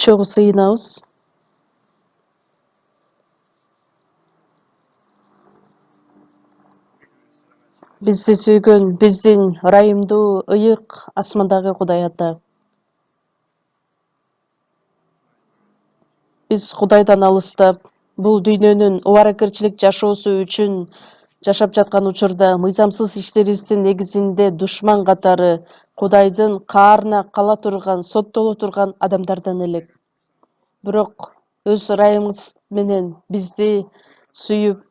чогуу сыйынабыз. Бизди сүйгөн биздин ырайымдуу, ыйык асмандагы Кудай Ата. Биз Кудайдан алыстап, бул дүйнөнүн убаракерчилик жашоосу үчүн жашап жаткан учурда мыйзамсыз иштерибиздин негизинде душман катары Кудайдын каарына кала турган, соттоло турган адамдардан элек. Бирок өз ырайымыбыз менен бизди сүйүп,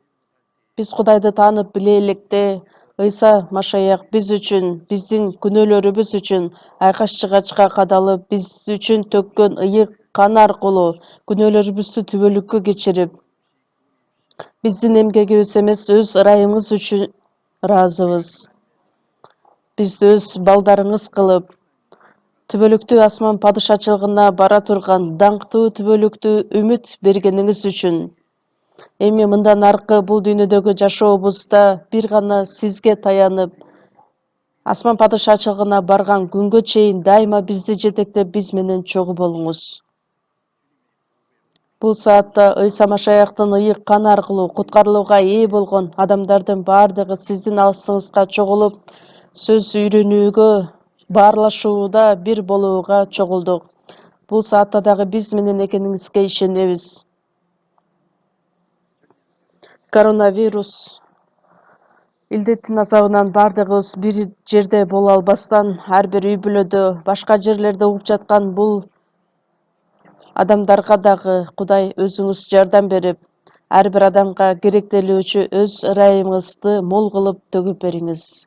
биз Кудайды таанып биле электе Ыйса Машаяк биз үчүн, биздин күнөөлөрүбүз үчүн айкаш жыгачка кадалып, биз үчүн төккөн ыйык каны аркылуу күнөөлөрүбүздү түбөлүккө кечирип, биздин эмгегибиз эмес, өз ырайымыбыз үчүн ыраазыбыз. Бизди өз балдарыңыз кылып, түбөлүктүү асман падышачылыгына бара турган даңктуу түбөлүктүү үмүт бергениңиз үчүн. Эми мындан аркы бул дүйнөдөгү жашообузда бир гана сизге таянып, асман падышачылыгына барган күнгө чейин дайыма бизди жетектеп, биз менен чогуу болуңуз. Бул саатта Ыйса Машаяктын ыйык каны аркылуу куткарылууга ээ болгон адамдардын баардыгы сиздин алыстыгыңызга чогулуп, сөз үйрөнүүгө, баарлашууда бир болууга чогулдук. Бул саатта дагы биз менен экениңизге ишенебиз. Коронавирус илдеттин азабынан баардыгыбыз бир жерде боло албастан, ар бир үй бүлөдө, башка жерлерде угуп жаткан бул адамдарга дагы Кудай өзүңүз жардам берип, ар бир адамга керектелүүчү өз ырайымыңызды мол кылып төгүп бериңиз.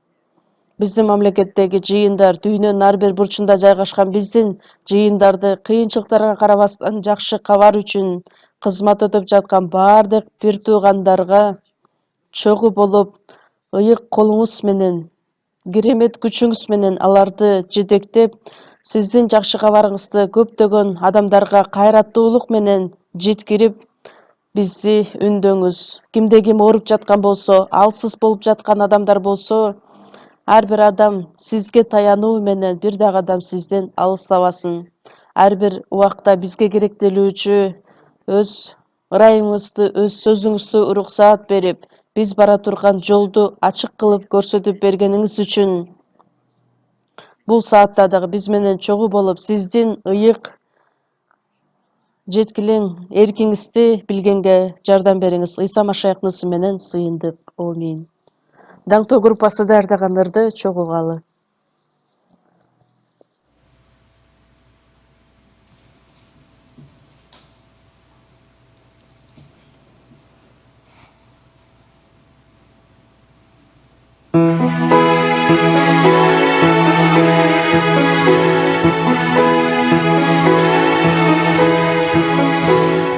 Биздин мамлекеттеги жыйындар, дүйнөнүн ар бир бурчунда жайгашкан биздин жыйындарды кыйынчылыктарга карабастан жакшы кабар үчүн кызмат өтөп жаткан баардык бир туугандарга чогуу болуп, ыйык колуңуз менен, керемет күчүңүз менен аларды жетектеп, сиздин жакшы кабарыңызды көптөгөн адамдарга кайраттуулук менен жеткирип, бизди үндөңүз. Кимде ким ооруп жаткан болсо, алсыз болуп жаткан адамдар болсо, ар бир адам сизге таянуу менен бир дагы адам сизден алыстабасын. Ар бир убакта бизге керектелүүчү өз ырайымыңызды, өз сөзүңүздү уруксаат берип, биз бара турган жолду ачык кылып көрсөтүп бергениңиз үчүн бул саатта дагы биз менен чогуу болуп, сиздин ыйык жеткилең эркиңизди билгенге жардам бериңиз. Ыйса Машаяктын ысымы менен сыйындык. Амин. Даңктоо группасы даярдаган ырды чогуу угалы.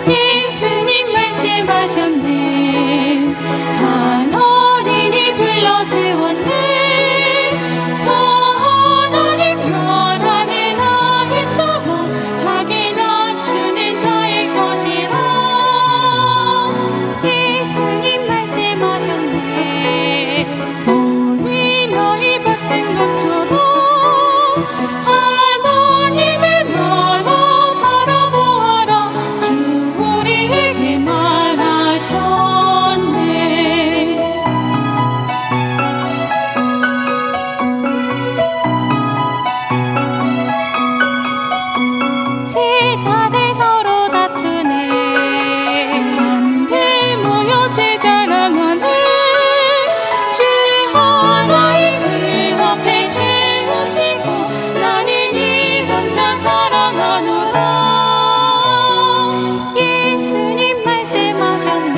예수님 말씀하셨네. 한 어린이 불러 세웠네. 저 하나님 나라는 아이처럼 자기 낮추는 자의 것이라. 예수님 말씀하셨네. 어린 아이 받은 것처럼 하나님의 나라 바라보아라. 주 우리에게 말하셨네. 제자들 서로 다투네. 한데 모여 제자랑하네. 주 하나님 그 앞에 세우시고 나는 이런 자 사랑하노라. 예수님 말씀하셨네.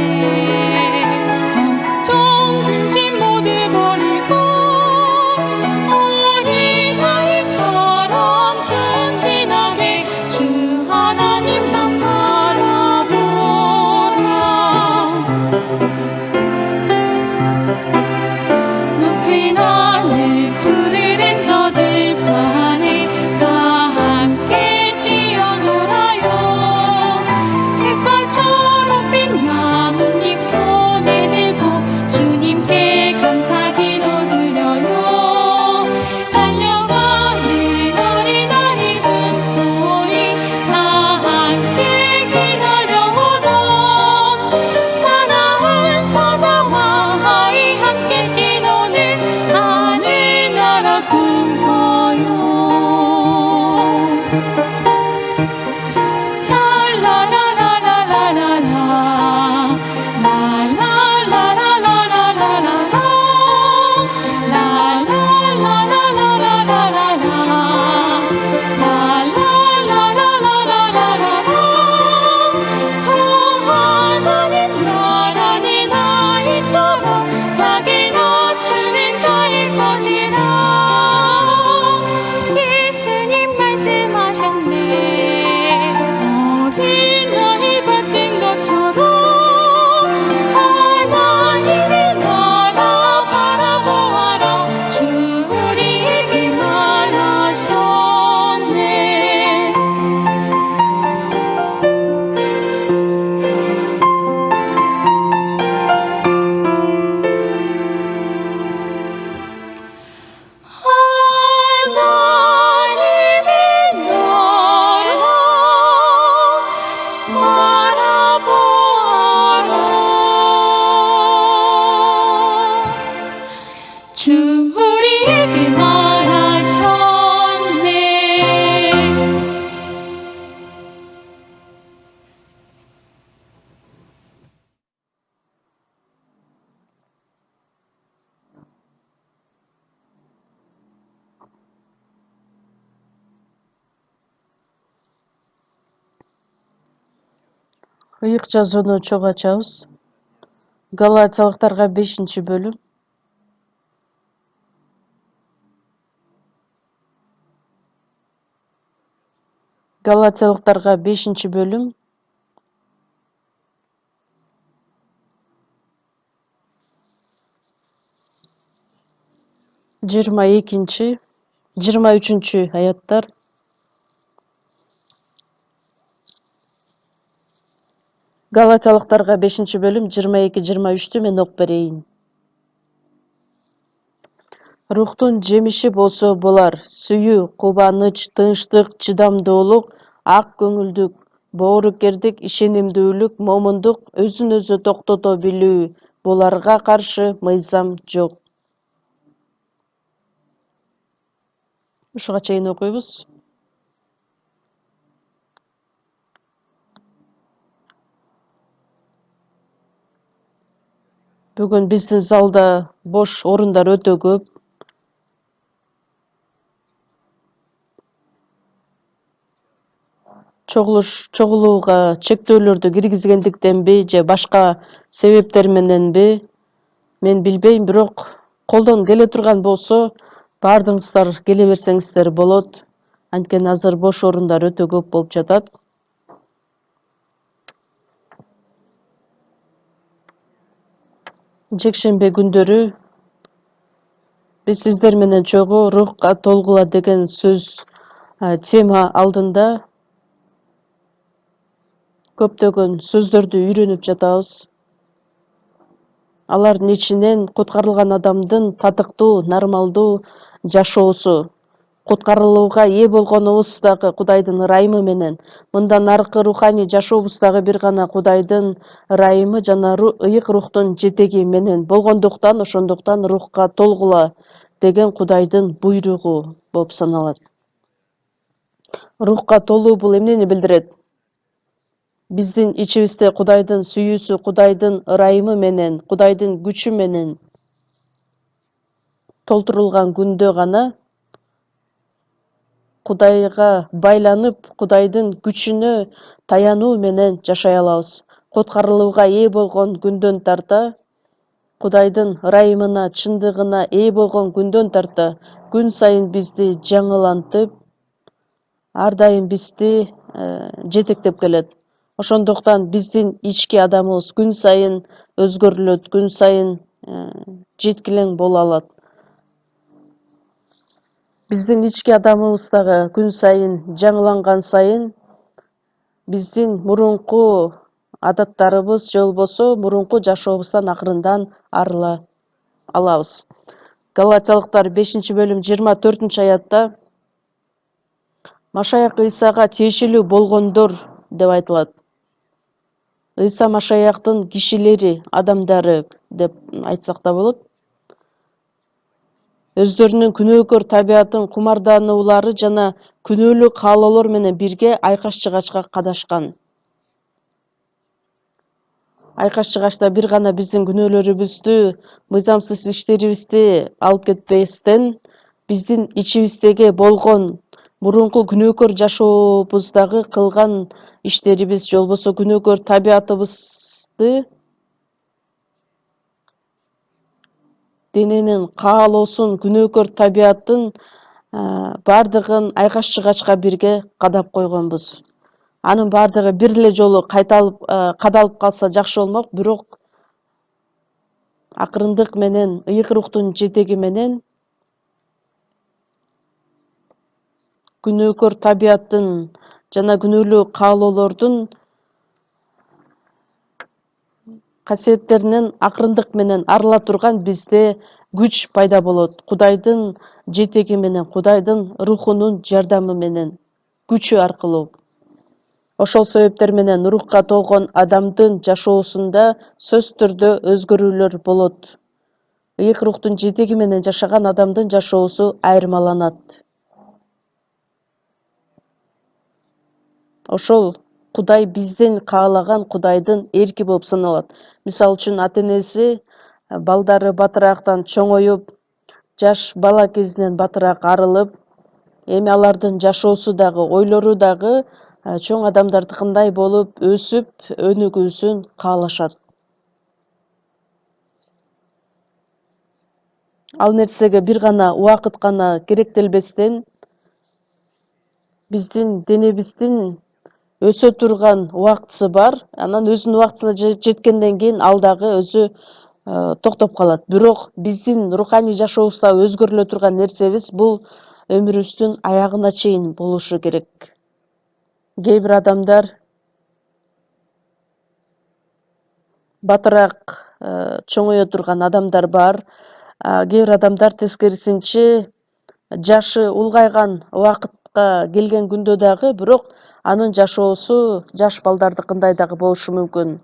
걱정 근심 모두 버리고 어린아이처럼 순진하게 주 하나님만 바라보라. 높이 날래 푸르른 저 들판에 다 함께 뛰어놀아요. 햇살처럼 빛 나뭇잎 손에 들고 주님께 감사 기도드려요. 달려가는 어린아이 숨소리 다 Ыйык жазууну чогуу ачабыз. Галатиялыктарга 5-бөлүм. Галатиялыктарга 5-бөлүм. 22, 23 аяттар. Галатиялыктарга 5-бөлүм 22-23 мен окуп берейин. Рухтун жемиши болсо болар: сүйүү, кубаныч, тынчтык, чыдамдуулук, ак көңүлдүк, боорукердик, ишенимдүүлүк, момундук, өзүн өзү токтото билүү. Буларга каршы мыйзам жок. Ушуга чейин окуйбуз. Бүгүн биздин залда бош орундар өтө көп. Чогулууга чектөөлөрдү киргизгендиктенби же башка себептер мененби мен билбейм, бирок колдон келе турган болсо баардыгыңыздар келе берсеңиздер болот. Анткени азыр бош орундар өтө көп болуп жатат. Жекшембе күндөрү биз сиздер менен чогуу рухка толгула деген сөз тема алдында көптөгөн сөздөрдү үйрөнүп жатабыз. Алардын ичинен куткарылган адамдын татыктуу, нормалдуу жашоосу, куткарылууга ээ болгонубуздагы Кудайдын ырайымы менен, мындан аркы руханий жашообуздагы бир гана Кудайдын ырайымы жана ыйык рухтун жетеги менен болгондуктан, ошондуктан рухка толгула деген Кудайдын буйругу болуп саналат. Рухка толуу бул эмнени билдирет? Биздин ичибизде Кудайдын сүйүүсү, Кудайдын ырайымы менен, Кудайдын күчү менен толтурулган күндө гана Кудайга байланып, Кудайдын күчүнө таянуу менен жашай алабыз. Куткарылууга ээ болгон күндөн тарта, Кудайдын ырайымына, чындыгына ээ болгон күндөн тарта күн сайын бизди жаңылантып, ар дайым бизди жетектеп келет. Ошондуктан биздин ички адамыбыз күн сайын өзгөрүлөт, күн сайын жеткилең боло алат. Биздин ички адамыбыз дагы күн сайын жаңыланган сайын биздин мурунку адаттарыбыз же болбосо мурунку жашообуздан акырындан арыла алабыз. Галатиялыктар 5-бөлүм 24 аятта Машаяк Ыйсага тиешелүү болгондор деп айтылат. Ыйса Машаяктын кишилери, адамдары деп айтсак да болот. Өздөрүнүн күнөөкөр табиятын кумардануулары жана күнөөлүү каалоолор менен бирге айкаш-чыгачка кадашкан. Айкаш-чыгачта бир гана биздин күнөөлөрүбүздү, мыйзамсыз иштерибизди алып кетпестен, биздин ичибиздеги болгон мурунку күнөөкөр жашообуздагы кылган иштерибиз же болбосо күнөөкөр табиятыбызды, дененин каалоосун, күнөөкөр табиятын бардыгын айкаш-чыгачка бирге кадап койгонбуз. Анын бардыгы бир эле жолу кадалып калса жакшы болмок, бирок акырындык менен, ыйык рухтун жетеги менен күнөөкөр табияттын жана күнөөлүү каалоолордун касиеттеринен акырындык менен арыла турган бизде күч пайда болот. Кудайдын жетеги менен, Кудайдын рухунун жардамы менен, күчү аркылуу. Ошол себептер менен рухка толгон адамдын жашоосунда сөз түрдө өзгөрүүлөр болот. Ыйык рухтун жетеги менен жашаган адамдын жашоосу айырмаланат. Ошол Кудай биздин каалаган Кудайдын эрки болуп саналат. Мисалы үчүн ата-энеси балдары батыраактан чоңоюп, жаш бала кезинен батыраак арылып, эми алардын жашоосу дагы, ойлору дагы чоң адамдардыкындай болуп өсүп өнүгүүсүн каалашат. Ал нерсеге бир гана убакыт гана керектелбестен биздин денебиздин өсө турган убактысы бар. Анан өзүнүн убактысы жеткенден кийин ал дагы өзү токтоп калат. Бирок биздин руханий жашообузда өзгөрүлө турган нерсебиз бул өмүрүбүздүн аягына чейин болушу керек. Кээ бир адамдар батыраак чоңое турган адамдар бар. Кээ бир адамдар тескерисинче жашы улгайган убакытка келген күндө дагы бирок анын жашоосу жаш балдардыкындай дагы болушу мүмкүн.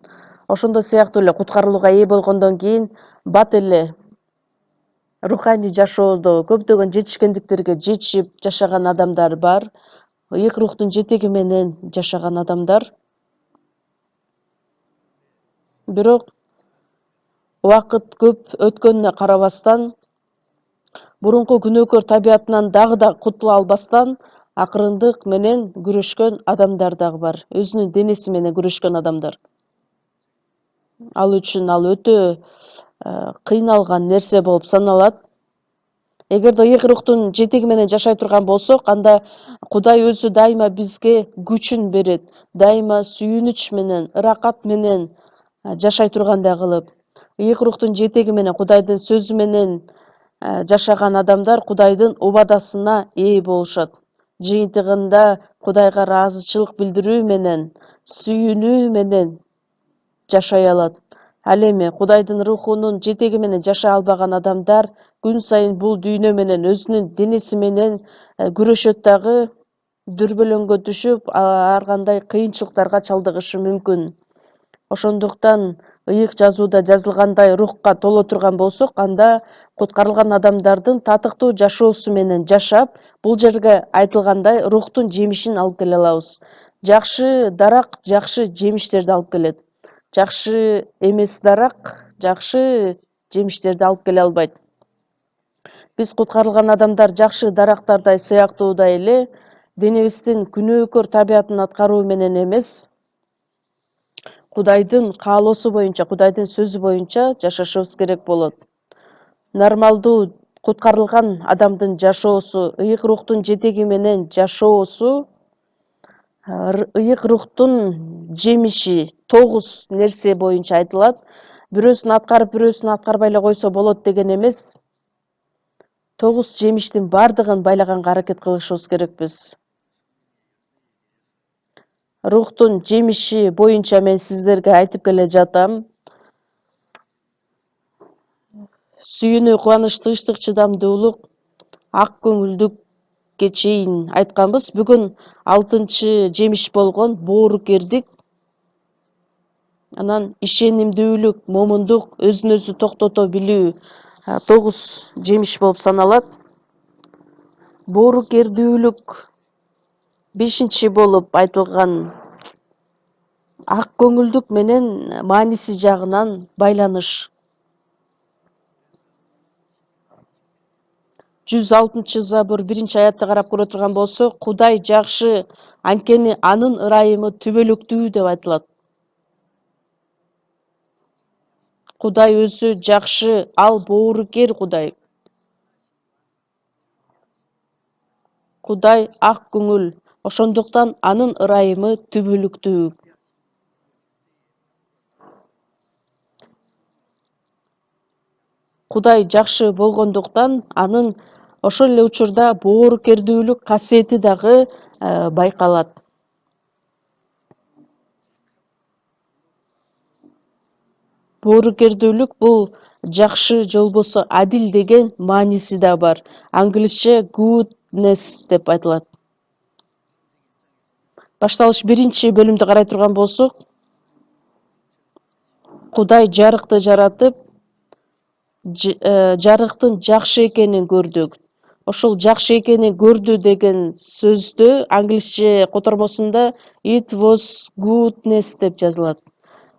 Ошондой сыяктуу эле куткарылууга ээ болгондон кийин бат эле руханий жашоодо көптөгөн жетишкендиктерге жетишип жашаган адамдар бар. Ыйык рухтун жетеги менен жашаган адамдар. Бирок убакыт көп өткөнүнө карабастан мурунку күнөөкөр табиятынан дагы да кутула албастан акырындык менен күрөшкөн адамдар дагы бар. Өзүнүн денеси менен күрөшкөн адамдар. Ал үчүн ал өтө кыйналган нерсе болуп саналат. Эгерде ыйык рухтун жетеги менен жашай турган болсок, анда Кудай өзү дайыма бизге күчүн берет, дайыма сүйүнүч менен, ыракат менен жашай тургандай кылып. Ыйык рухтун жетеги менен, Кудайдын сөзү менен жашаган адамдар Кудайдын убадасына ээ болушат. Жыйынтыгында Кудайга ыраазычылык билдирүү менен, сүйүнүү менен жашай алат. Ал эми Кудайдын рухунун жетеги менен жашай албаган адамдар күн сайын бул дүйнө менен өзүнүн денеси менен күрөшөт дагы, дүрбөлөңгө түшүп, ар кандай кыйынчылыктарга чалдыгышы мүмкүн. Ошондуктан ыйык жазууда жазылгандай рухка толо турган болсок, анда куткарылган адамдардын татыктуу жашоосу менен жашап, бул жерге айтылгандай рухтун жемишин алып келе алабыз. Жакшы дарак жакшы жемиштерди алып келет. Жакшы эмес дарак жакшы жемиштерди алып келе албайт. Биз куткарылган адамдар жакшы дарактардай сыяктуудай эле денебиздин күнөөкөр табиятын аткаруу менен эмес, Кудайдын каалоосу боюнча, Кудайдын сөзү боюнча жашашыбыз керек болот. Нормалдуу куткарылган адамдын жашоосу, ыйык рухтун жетеги менен жашоосу, ыйык рухтун жемиши 9 нерсе боюнча айтылат. Бирөөсүн аткарбай эле койсо болот деген эмес. 9 жемиштин бардыгын байлаганга аракет кылышыбыз керекпиз. Рухтун жемиши боюнча мен сиздерге айтып келе жатам. Сүйүнүү, кубаныч, тынчтык, чыдамдуулук, ак көңүлдүккө чейин айтканбыз. Бүгүн 6 жемиш болгон боорукердик. Анан ишенимдүүлүк, момундук, өзүн өзү токтото билүү 9 жемиш болуп саналат. Боорукердүүлүк 5 болуп айтылган. Ак көңүлдүк менен мааниси жагынан байланыш. 106 Забур 1-аятты карап көрө турган болсок, Кудай жакшы, анткени анын ырайымы түбөлүктүү деп айтылат. Кудай өзү жакшы, ал боорукер Кудай. Кудай ак көңүл, ошондуктан анын ырайымы түбөлүктүү. Кудай жакшы болгондуктан анын ошол эле учурда боорукердүүлүк касиети дагы байкалат. Боорукердүүлүк бул жакшы же болбосо адил деген мааниси да бар. Англисче goodness деп айтылат. Башталыш 1-бөлүмдү карай турган болсок, Кудай жарыкты жаратып, жарыктын жакшы экенин көрдүк. Ошол жакшы экенин көрдү деген сөздү англисче котормосунда it was goodness деп жазылат.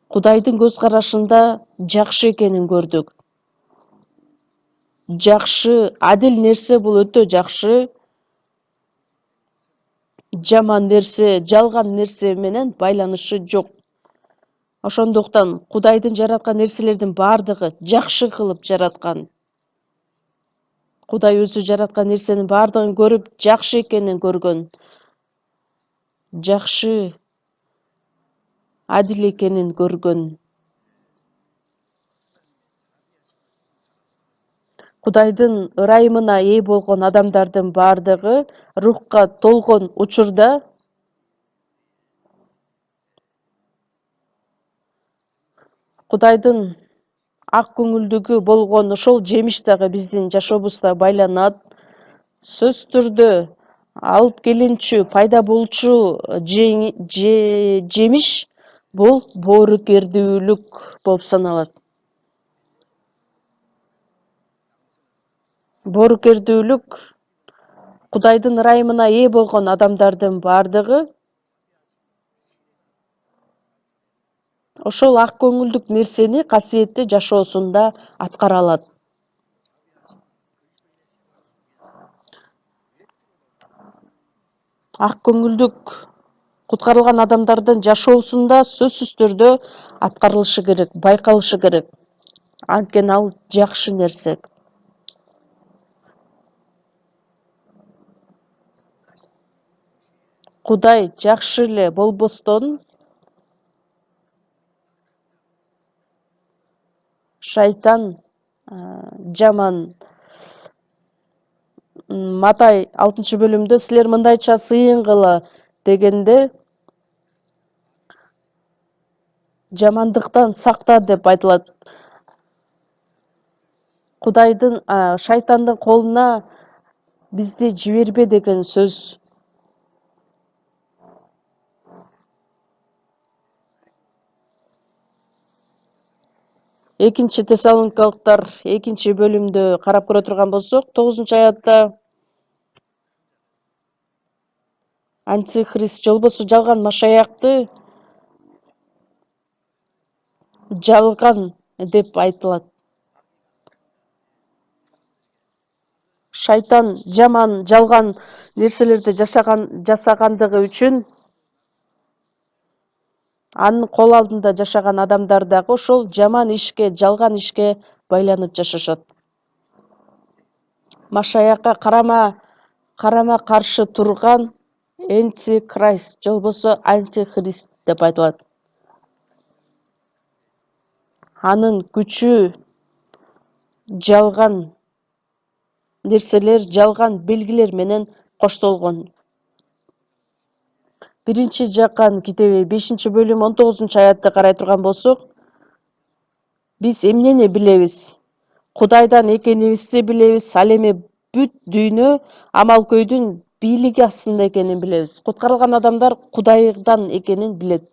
Кудайдын көз карашында жакшы экенин көрдүк. Жакшы, адил нерсе бул өтө жакшы. жаман нерсе, жалган нерсе менен байланышы жок. Ошондуктан Кудайдын жараткан нерселердин бардыгы жакшы кылып жараткан. Кудай өзү жараткан нерсенин бардыгын көрүп, жакшы экенин көргөн. Жакшы, адил экенин көргөн. Кудайдын ырайымына ээ болгон адамдардын бардыгы рухка толгон учурда Кудайдын ак көңүлдүгү болгон ошол жемиш дагы биздин жашообузда байланат. Сөзсүз түрдө алып келинчү, пайда болчу жемиш бул боорукердүүлүк болуп саналат. Боорукердүүлүк Кудайдын ырайымына ээ болгон адамдардын бардыгы ошол ак көңүлдүк нерсени касиеттүү жашоосунда аткара алат. Ак көңүлдүк куткарылган адамдардын жашоосунда сөзсүз түрдө аткарылышы керек, байкалышы керек. Анткени ал жакшы нерсе. Кудай жакшы эле болбостон, шайтан жаман. Матай 6-бөлүмдө силер мындайча сыйынгыла дегенде жамандыктан сакта деп айтылат. Кудайдын шайтандын колуна бизди жибербе деген сөз. Экинчи Тессалоникалыктар 2-бөлүмдө карап көрө турган болсок, 9-аятта антихрист, болбосо жалган машаякты жалган деп айтылат. Шайтан жаман, жалган нерселерди жасагандыгы үчүн анын кол алдында жашаган адамдар дагы ошол жаман ишке, жалган ишке байланып жашашат. Машаякка карама каршы турган антихрист, болбосо антихрист деп айтылат. Анын күчү жалган нерселер, жалган белгилер менен коштолгон. 1-Жакан китеби 5-бөлүм 19-аятты карай турган болсок, биз эмнени билебиз? Кудайдан экенибизди билебиз, ал эми бүт дүйнө Амалкөйдүн бийлиги астында экенин билебиз. Куткарылган адамдар Кудайдан экенин билет.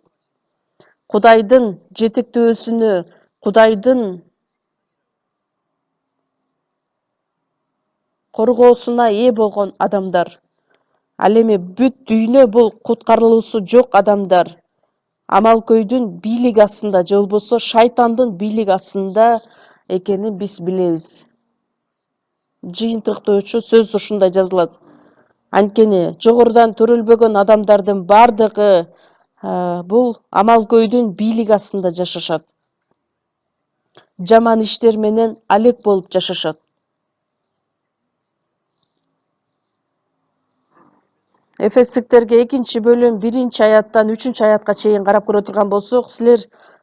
Кудайдын жетектөөсүнө, Кудайдын коргоосуна ээ болгон адамдар. Ал эми бүт дүйнө бул куткарылуусу жок адамдар Амалкөйдүн бийлиги астында, же болбосо шайтандын бийлиги астында экенин биз билебиз. Жыйынтыктоочу сөз ушундай жазылат. Анткени жогорудан төрөлбөгөн адамдардын бардыгы бул Амалкөйдүн бийлиги астында жашашат. Жаман иштер менен алек болуп жашашат. Эфестиктерге 2-бөлүм 1-аяттан 3-аятка чейин карап көрө турган болсок, силер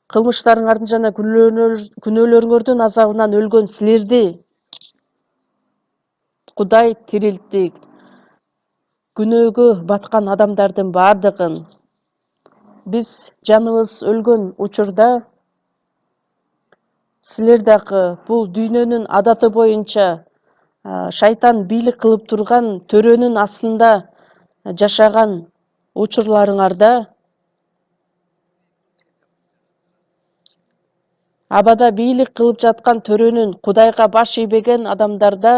кылмыштарыңардын жана күнөөлөрүңөрдүн азабынан өлгөн силерди Кудай тирилтти. Күнөөгө баткан адамдардын бардыгын биз жаныбыз өлгөн учурда силер дагы бул дүйнөнүн адаты боюнча шайтан бийлик кылып турган төрөнүн астында жашаган учурларыңарда абада бийлик кылып жаткан төрөнүн Кудайга баш ийбеген адамдарда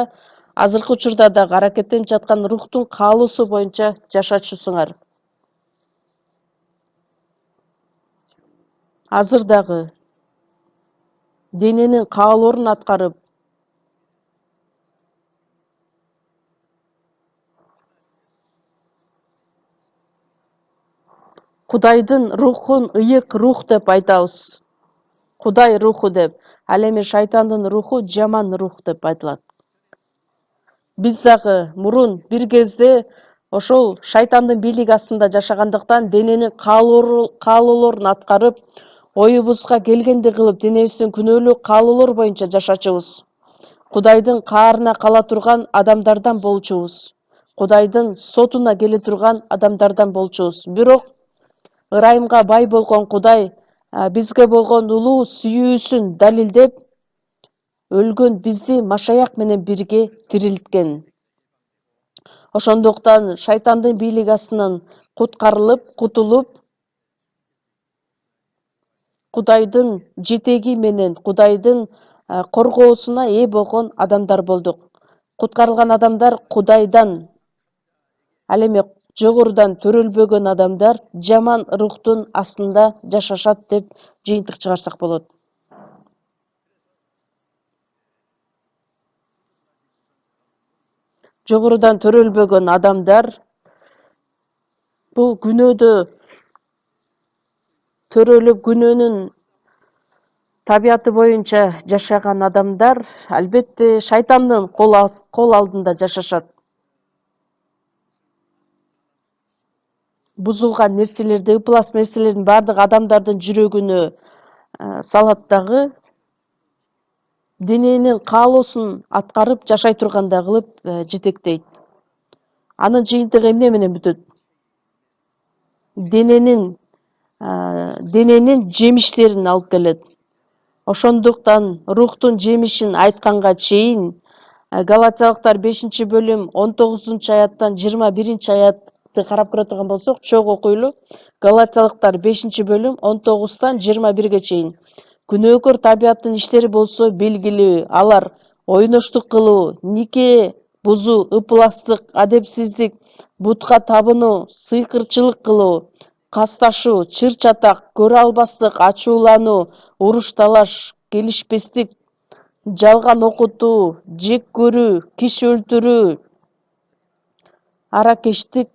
азыркы учурда дагы аракеттенип жаткан рухтун каалоосу боюнча жашачусуңар. Азыр дагы дененин каалоорун аткарып, Кудайдын рухун ыйык рух деп айтабыз. Кудай руху деп. Ал эми шайтандын руху жаман рух деп айтылат. Биз дагы мурун бир кезде ошол шайтандын бийлиги астында жашагандыктан дененин каалоолорун аткарып, оюбузга келгенди кылып, денебиздин күнөөлүү каалоолор боюнча жашачубуз. Кудайдын каарына кала турган адамдардан болчубуз. Кудайдын сотуна келе турган адамдардан болчубуз. Бирок ырайымга бай болгон Кудай бизге болгон улуу сүйүүсүн далилдеп, өлгөн бизди Машаяк менен бирге тирилткен. Ошондуктан шайтандын бийлиги астынан кутулуп, Кудайдын жетеги менен, Кудайдын коргоосуна ээ болгон адамдар болдук. Куткарылган адамдар Кудайдан, ал эми жогорудан төрөлбөгөн адамдар жаман рухтун астында жашашат деп жыйынтык чыгарсак болот. Жогорудан төрөлбөгөн адамдар бул күнөөдө төрөлүп, күнөөнүн табияты боюнча жашаган адамдар албетте шайтандын кол алдында жашашат. Бузулган нерселерди, ыплас нерселердин баардыгы адамдардын жүрөгүнө салат дагы, дененин каалоосун аткарып жашай тургандай кылып жетектейт. Анын жыйынтыгы эмне менен бүтөт? Дененин жемиштерин алып келет. Ошондуктан рухтун жемишин айтканга чейин Галатиялыктар 5-бөлүм 19-аяттан 21-аятты карап көрө турган болсок, чогуу окуйлу. Галатиялыктар 5-бөлүм 19-тан 21-ге чейин. Күнөөкөр табияттын иштери болсо белгилүү. Алар ойноштук кылуу, нике бузуу, ыпластык, адепсиздик, бутка табынуу, сыйкырчылык кылуу, касташуу, чыр-чатак, көрө албастык, ачуулануу, уруш-талаш, келишпестик, жалган окутуу, жек көрүү, киши өлтүрүү, аракештик,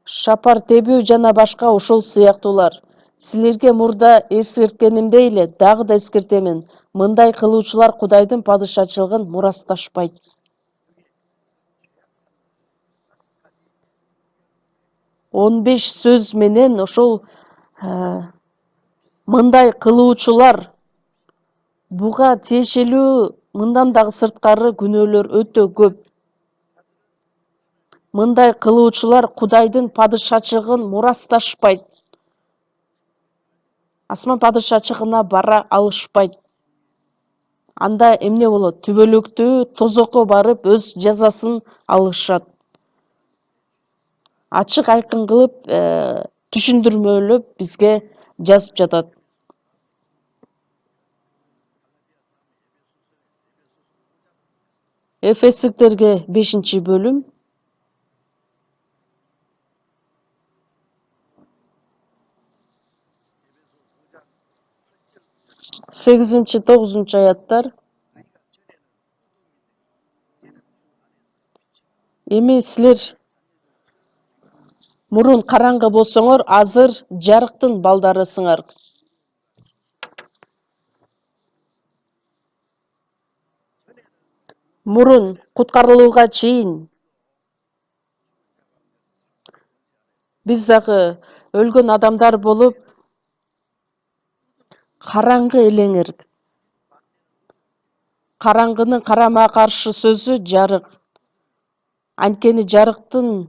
шапар тебүү жана башка ушул сыяктуулар. Силерге мурда эскерткенимдей эле дагы да эскертемин. Мындай кылуучулар Кудайдын падышачылыгын мурасташпайт. 15 сөз менен ошол мындай кылуучулар буга тиешелүү мындан дагы сырткары күнөөлөр өтө көп. Мындай кылуучулар Кудайдын падышачылыгын мурасташпайт. Асман падышачылыгына бара алышпайт. Анда эмне болот? Түбөлүктүү тозокко барып өз жазасын алышат. Ачык айкын кылып, түшүндүрмөлөп бизге жазып жатат. Эфестиктерге 5-бөлүм 8-9 аяттар. Эми силер мурун караңгы болсоңор, азыр жарыктын балдарысыңар. Мурун куткарылууга чейин биз дагы өлгөн адамдар болуп, караңгы элеңер. Караңгынын карама каршы сөзү жарык. Анткени жарыктын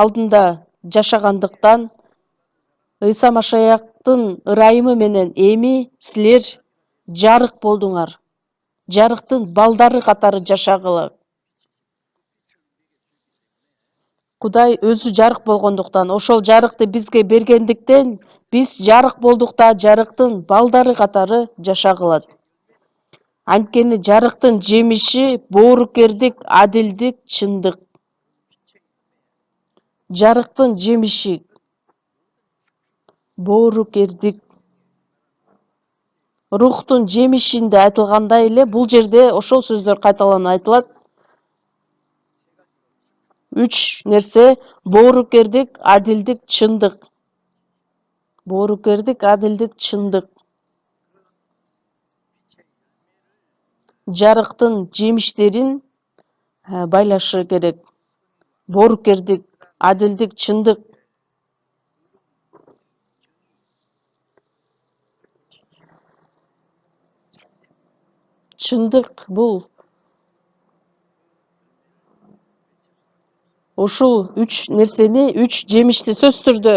алдында жашагандыктан Ыйса Машаяктын ырайымы менен эми силер жарык болдуңар. Жарыктын балдары катары жашагыла. Кудай өзү жарык болгондуктан, ошол жарыкты бизге бергендиктен, биз жарык болдук да жарыктын балдары катары жашагыла. Анткени жарыктын жемиши боорукердик, адилдик, чындык. Жарыктын жемиши боорукердик. Рухтун жемишинде айтылгандай эле, бул жерде ошол сөздөр кайталанып айтылат. Үч нерсе: боорукердик, адилдик, чындык. Боорукердик, адилдик, чындык. Жарыктын жемиштерин байлашы керек. Боорукердик, адилдик, чындык. Чындык бул ушул үч нерсени, үч жемишти сөзсүз түрдө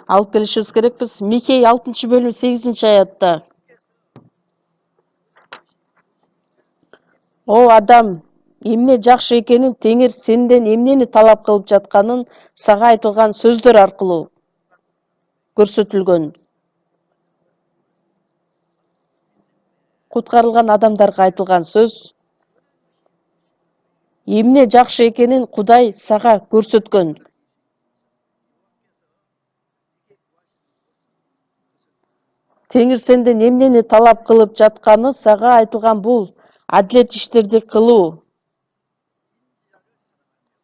алып келишибиз керекпиз. Михей 6-бөлүм 8-аятта: О адам, эмне жакшы экенин, Теңир сенден эмнени талап кылып жатканын сага айтылган сөздөр аркылуу көрсөтүлгөн. Куткарылган адамдарга айтылган сөз: эмне жакшы экенин Кудай сага көрсөткөн. Теңир сенден эмнени талап кылып жатканы сага айтылган бул адилет иштерди кылуу,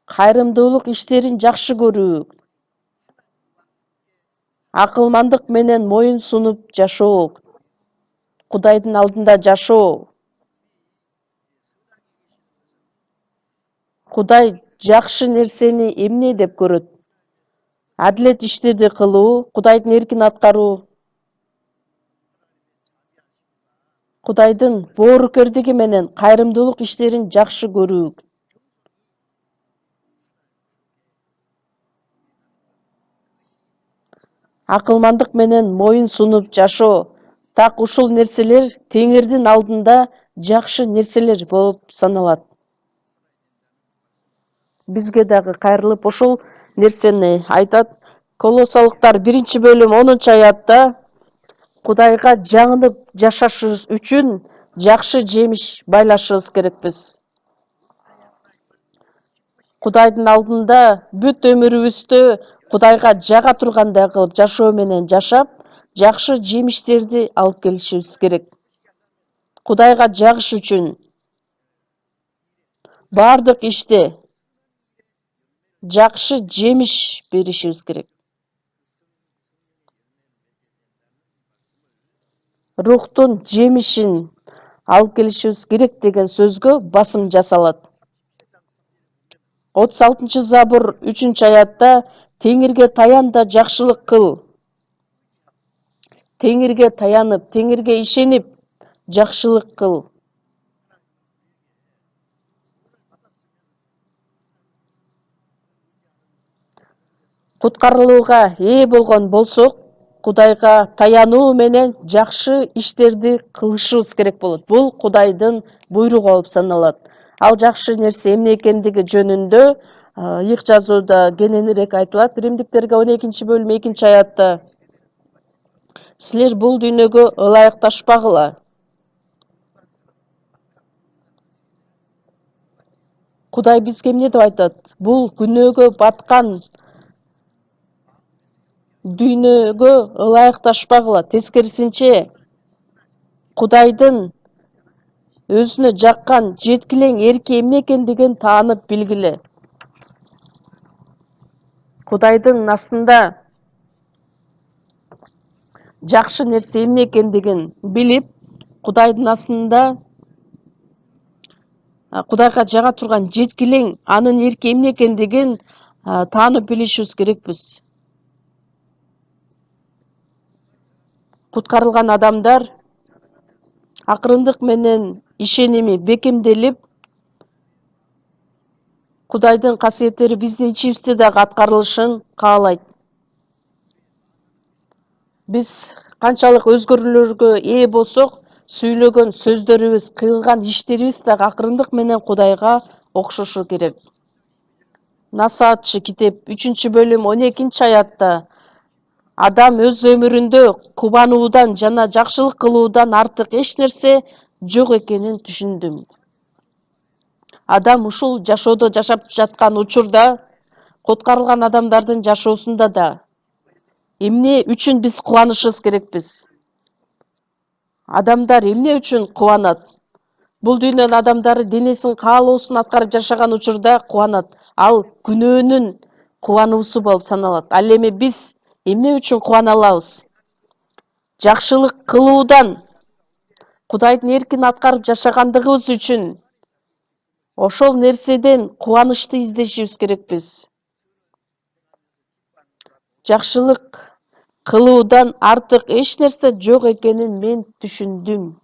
кайрымдуулук иштерин жакшы көрүү, акылмандык менен моюн сунуп жашоо, Кудайдын алдында жашоо. Кудай жакшы нерсени эмне деп көрөт? Адилет иштерди кылуу, Кудайдын эркин аткаруу, Кудайдын боорукердиги менен кайрымдуулук иштерин жакшы көрүү. Акылмандык менен моюн сунуп жашоо. Так ушул нерселер Теңирдин алдында жакшы нерселер болуп саналат. Бизге дагы кайрылып ошол нерсени айтат. Колосалыктар 1-бөлүм 10-аятта: Кудайга жаңылып жашашыбыз үчүн жакшы жемиш байлашыбыз керекпиз. Кудайдын алдында бүт өмүрүбүздө Кудайга жага тургандай кылып жашоо менен жашап, жакшы жемиштерди алып келишибиз керек. Кудайга жагыш үчүн бардык иште жакшы жемиш беришибиз керек. Рухтун жемишин алып келишибиз керек деген сөзгө басым жасалат. 36-забур 3-аятта: Теңирге таян да жакшылык кыл. Теңирге таянып, Теңирге ишенип, жакшылык кыл. Куткарылууга ээ болгон болсок, Кудайга таянуу менен жакшы иштерди кылышыбыз керек болот. Бул Кудайдын буйругу болуп саналат. Ал жакшы нерсе эмне экендиги жөнүндө ыйык жазууда кененирээк айтылат. Римдиктерге 12-бөлүм 2-аятта: Силер бул дүйнөгө ылайыкташпагыла. Кудай бизге эмне деп айтат? Бул күнөөгө баткан дүйнөгө ылайыкташпагыла. Тескерисинче, Кудайдын өзүнө жаккан жеткилең эрки эмне экендигин таанып билгиле. Кудайдын астында жакшы нерсе эмне экендигин билип, Кудайдын астында Кудайга жага турган жеткилең анын эрки эмне экендигин таанып билишибиз керекпиз. Куткарылган адамдар акырындык менен ишеними бекемделип, Кудайдын касиеттери биздин ичибизде дагы аткарылышын каалайт. Биз канчалык өзгөрүүлөргө ээ болсок, сүйлөгөн сөздөрүбүз, кылган иштерибиз дагы акырындык менен Кудайга окшошу керек. Насаатчы китеп 3-бөлүм 12-аятта: Адам өз өмүрүндө кубануудан жана жакшылык кылуудан артык эч нерсе жок экенин түшүндүм. Адам ушул жашоодо жашап жаткан учурда, куткарылган адамдардын жашоосунда да эмне үчүн биз кубанышыбыз керекпиз? Адамдар эмне үчүн кубанат? Бул дүйнөнүн адамдары денесинин каалоосун аткарып жашаган учурда кубанат. Ал күнөөнүн кубануусу болуп саналат. Ал эми биз эмне үчүн кубана алабыз? Жакшылык кылуудан, Кудайдын эркин аткарып жашагандыгыбыз үчүн ошол нерседен кубанычты издешибиз керекпиз. Жакшылык кылуудан артык эч нерсе жок экенин мен түшүндүм.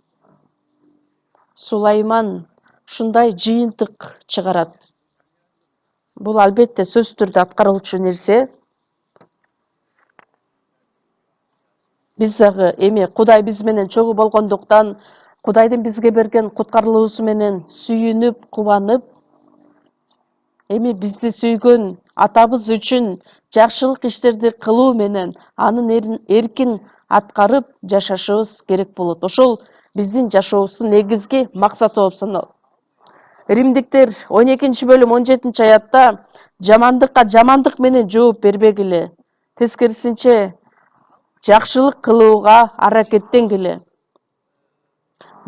Сулайман ушундай жыйынтык чыгарат. Бул албетте сөзсүз түрдө аткарылчу нерсе. Биз дагы эми Кудай биз менен чогуу болгондуктан, Кудайдын бизге берген куткарылуусу менен сүйүнүп, кубанып, эми бизди сүйгөн атабыз үчүн жакшылык иштерди кылуу менен анын эркин аткарып жашашыбыз керек болот. Ошол биздин жашообуздун негизги максаты болуп саналат. Римдиктер 12-бөлүм 17-аятта жамандыкка жамандык менен жооп бербегиле. Тескерисинче жакшылык кылууга аракеттенгиле.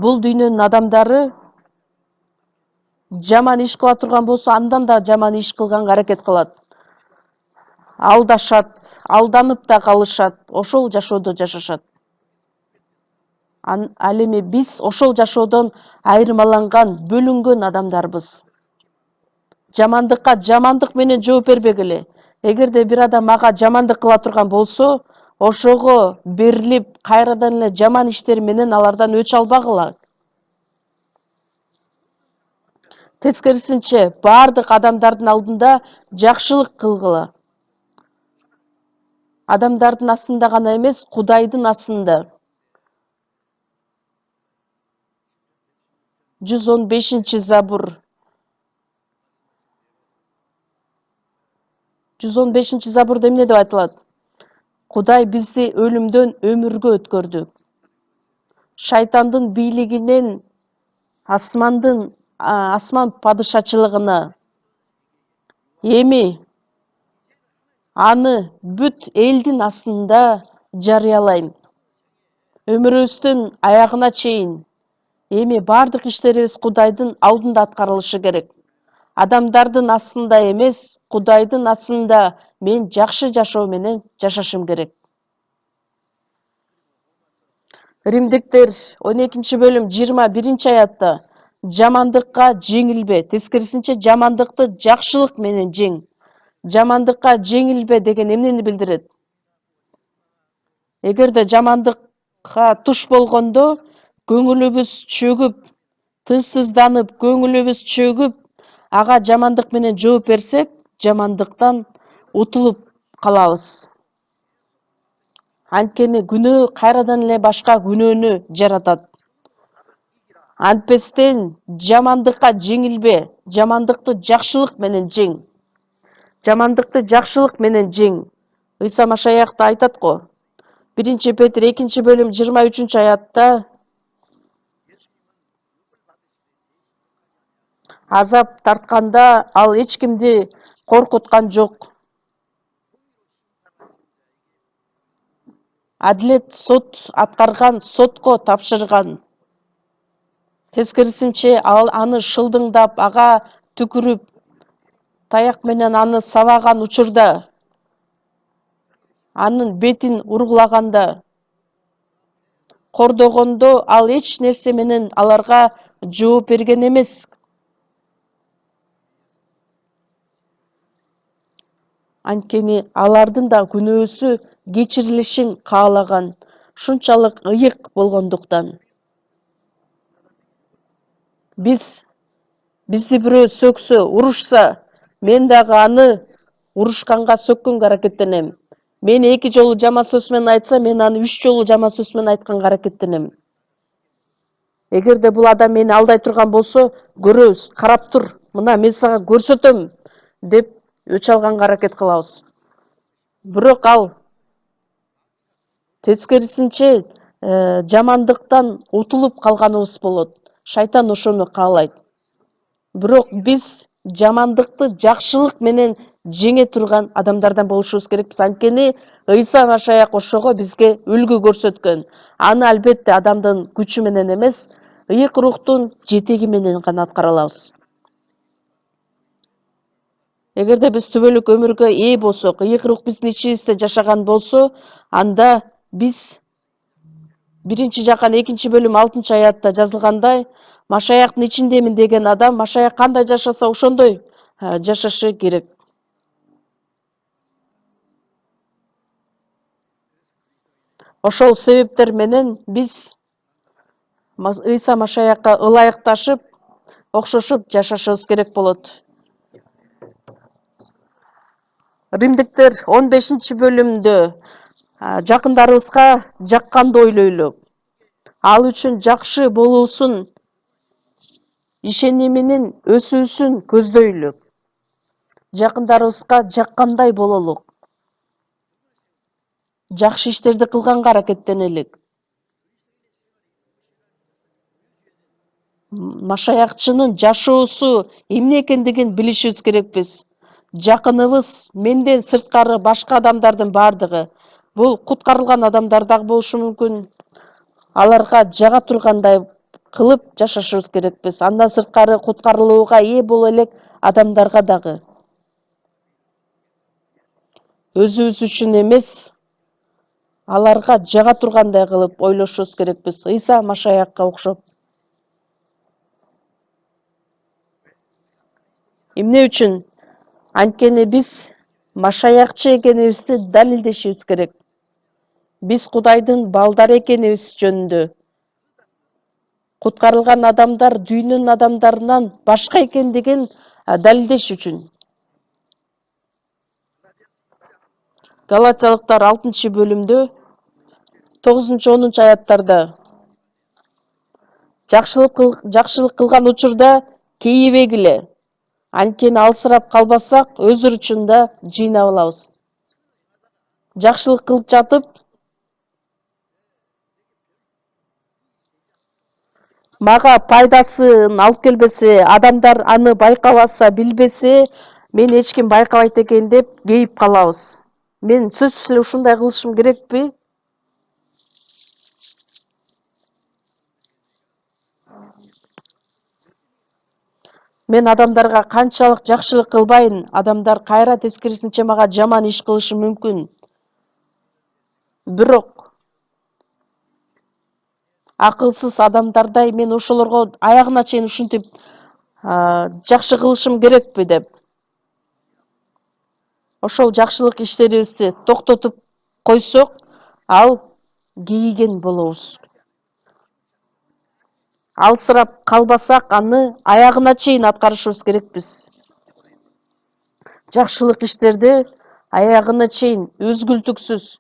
Бул дүйнөнүн адамдары жаман иш кыла турган болсо, андан да жаман иш кылганга аракет кылат. Алдашат, алданып да калышат, ошол жашоодо жашашат. Ал эми биз ошол жашоодон айырмаланган, бөлүнгөн адамдарбыз. Жамандыкка жамандык менен жооп бербегиле. Эгерде бир адам мага жамандык кыла турган болсо, ошого берилип, кайрадан эле жаман иштер менен алардан өч албагыла. Тескерисинче, бардык адамдардын алдында жакшылык кылгыла. Адамдардын астында гана эмес, Кудайдын астында. 115-забур. 115-забурда эмне деп айтылат? Кудай бизди өлүмдөн өмүргө өткөрдү. Шайтандын бийлигинен асман падышачылыгына. Эми аны бүт элдин астында жарыялайм. Өмүрүбүздүн аягына чейин. Эми бардык иштерибиз Кудайдын алдында аткарылышы керек. Адамдардын астында эмес, Кудайдын астында мен жакшы жашоо менен жашашым керек. Римдиктер 12-бөлүм 21-аятта жамандыкка жеңилбе, тескерисинче жамандыкты жакшылык менен жең. Жамандыкка жеңилбе деген эмнени билдирет? Эгерде жамандыкка туш болгондо, көңүлүбүз чөгүп, тынчсызданып, көңүлүбүз чөгүп, ага жамандык менен жооп берсек, жамандыктан утулуп калабыз. Анткени күнөө кайрадан эле башка күнөөнү жаратат. Антпестен жамандыкка жеңилбе, жамандыкты жакшылык менен жең. Жамандыкты жакшылык менен жең. Ыйса Машаях да айтат го. 1-Петр 2-бөлүм 23-аятта азап тартканда ал эч кимди коркуткан жок. Адилет сот аткарган, сотко тапшырган. Тескерисинче аны шылдыңдап, ага түкүрүп, таяк менен аны сабаган учурда, анын бетин ургулаганда, кордогондо ал эч нерсе менен аларга жооп берген эмес. Анткени алардын да күнөөсү кечирилишин каалаган, шунчалык ыйык болгондуктан. Бизди бирөө сөксө, урушса, мен дагы аны урушканга, сөккөнгө аракеттенем. Мен 2 жолу жаман сөз менен айтса, мен аны 3 жолу жаман сөз менен айтканга аракеттенем. Эгерде бул адам мени алдай турган болсо, көрөбүз, карап тур, мына мен сага көрсөтөм деп өч алганга аракет кылабыз. Бирок ал тескерисинче жамандыктан утулуп калганыбыз болот. Шайтан ошону каалайт. Бирок биз жамандыкты жакшылык менен жеңе турган адамдардан болушубуз керекпиз. Анткени Ыйса Машаях ошого бизге үлгү көрсөткөн. Аны албетте адамдын күчү менен эмес, ыйык рухтун жетеги менен гана аткара алабыз. Эгерде биз түбөлүк өмүргө ээ болсок, ыйык рух биздин ичибизде жашаган болсо, анда биз биринчи жакан 2-бөлүм 6-аятта жазылгандай, Машаяктын ичиндемин деген адам Машаяк кандай жашаса ошондой жашашы керек. Ошол себептер менен биз Ыйса Машаякка ылайыкташып, окшошуп жашашыбыз керек болот. Римдиктер 15-бөлүмдө жакындарыбызга жакканды ойлойлу. Ал үчүн жакшы болуусун, ишениминин өсүүсүн көздөйлү. Жакындарыбызга жаккандай бололу. Жакшы иштерди кылганга аракеттенелик. Машаякчынын жашоосу эмне экендигин билишибиз керекпиз. Жакыныбыз менден сырткары башка адамдардын бардыгы. Бул куткарылган адамдар дагы болушу мүмкүн. Аларга жага тургандай кылып жашашыбыз керекпиз. Андан сырткары куткарылууга ээ боло элек адамдарга дагы. Өзүбүз үчүн эмес, аларга жага тургандай кылып ойлошубуз керекпиз. Ыйса Машаякка окшоп. Эмне үчүн? Анткени биз Машаякчы экенибизди далилдешибиз керек. Биз Кудайдын балдары экенибиз жөнүндө. Куткарылган адамдар дүйнөнүн адамдарынан башка экендигин далилдеш үчүн. Галатиялыктар 6-бөлүмдө 9-10 аяттарда жакшылык кылган учурда кейибегиле. Анткени алсырап калбасак, өзүр учунда жыйнап алабыз. Жакшылык кылып жатып, мага пайдасын алып келбесе, адамдар аны байкабаса, билбесе, мен эч ким байкабайт экен деп кейип калабыз. Мен сөзсүз эле ушундай кылышым керекпи? Мен адамдарга канчалык жакшылык кылбайын, адамдар кайра тескерисинче мага жаман иш кылышы мүмкүн. Бирок акылсыз адамдардай мен ошолорго аягына чейин ушинтип жакшы кылышым керекпи деп. Ошол жакшылык иштерибизди токтотуп койсок, ал кейиген болобуз. Алсырап калбасак, аны аягына чейин аткарышыбыз керекпиз. Жакшылык иштерди аягына чейин үзгүлтүксүз,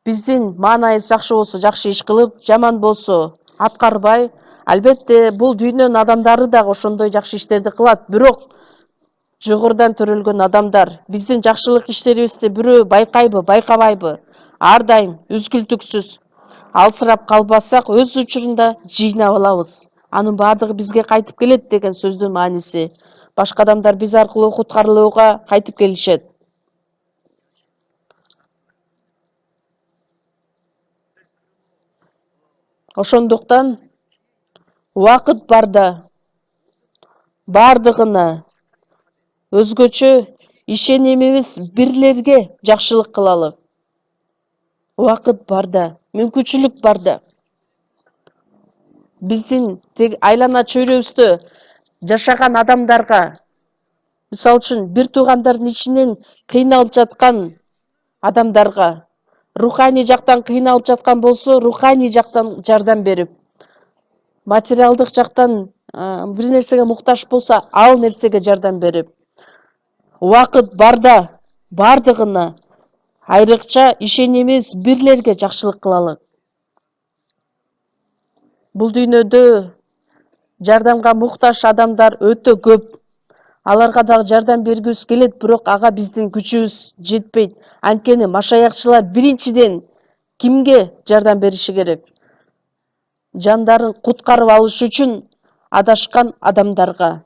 биздин маанайыбыз жакшы болсо жакшы иш кылып, жаман болсо аткарбай, албетте бул дүйнөнүн адамдары дагы ошондой жакшы иштерди кылат. Бирок жогорудан төрөлгөн адамдар биздин жакшылык иштерибизди бирөө байкайбы, байкабайбы? Ар дайым үзгүлтүксүз, алсырап калбасак, өз учурунда жыйнап алабыз. Анын баардыгы бизге кайтып келет деген сөздүн мааниси. Башка адамдар биз аркылуу куткарылууга кайтып келишет. Ошондуктан убакыт барда баардыгына өзгөчө ишенимибиз бирлерге жакшылык кылалы. Убакыт барда, мүмкүнчүлүк барда. Биздин айлана чөйрөбүздө жашаган адамдарга, мисалы үчүн бир туугандардын ичинен кыйналып жаткан адамдарга, руханий жактан кыйналып жаткан болсо, руханий жактан жардам берип, материалдык жактан бир нерсеге муктаж болсо, ал нерсеге жардам берип, убакыт барда баардыгына, айрыкча ишенимибиз бирлерге жакшылык кылалы. Бул дүйнөдө жардамга муктаж адамдар өтө көп. Аларга дагы жардам бергибиз келет, бирок ага биздин күчүбүз жетпейт. Анткени машаякчылар биринчиден кимге жардам бериши керек? Жандарын куткарып алыш үчүн адашкан адамдарга.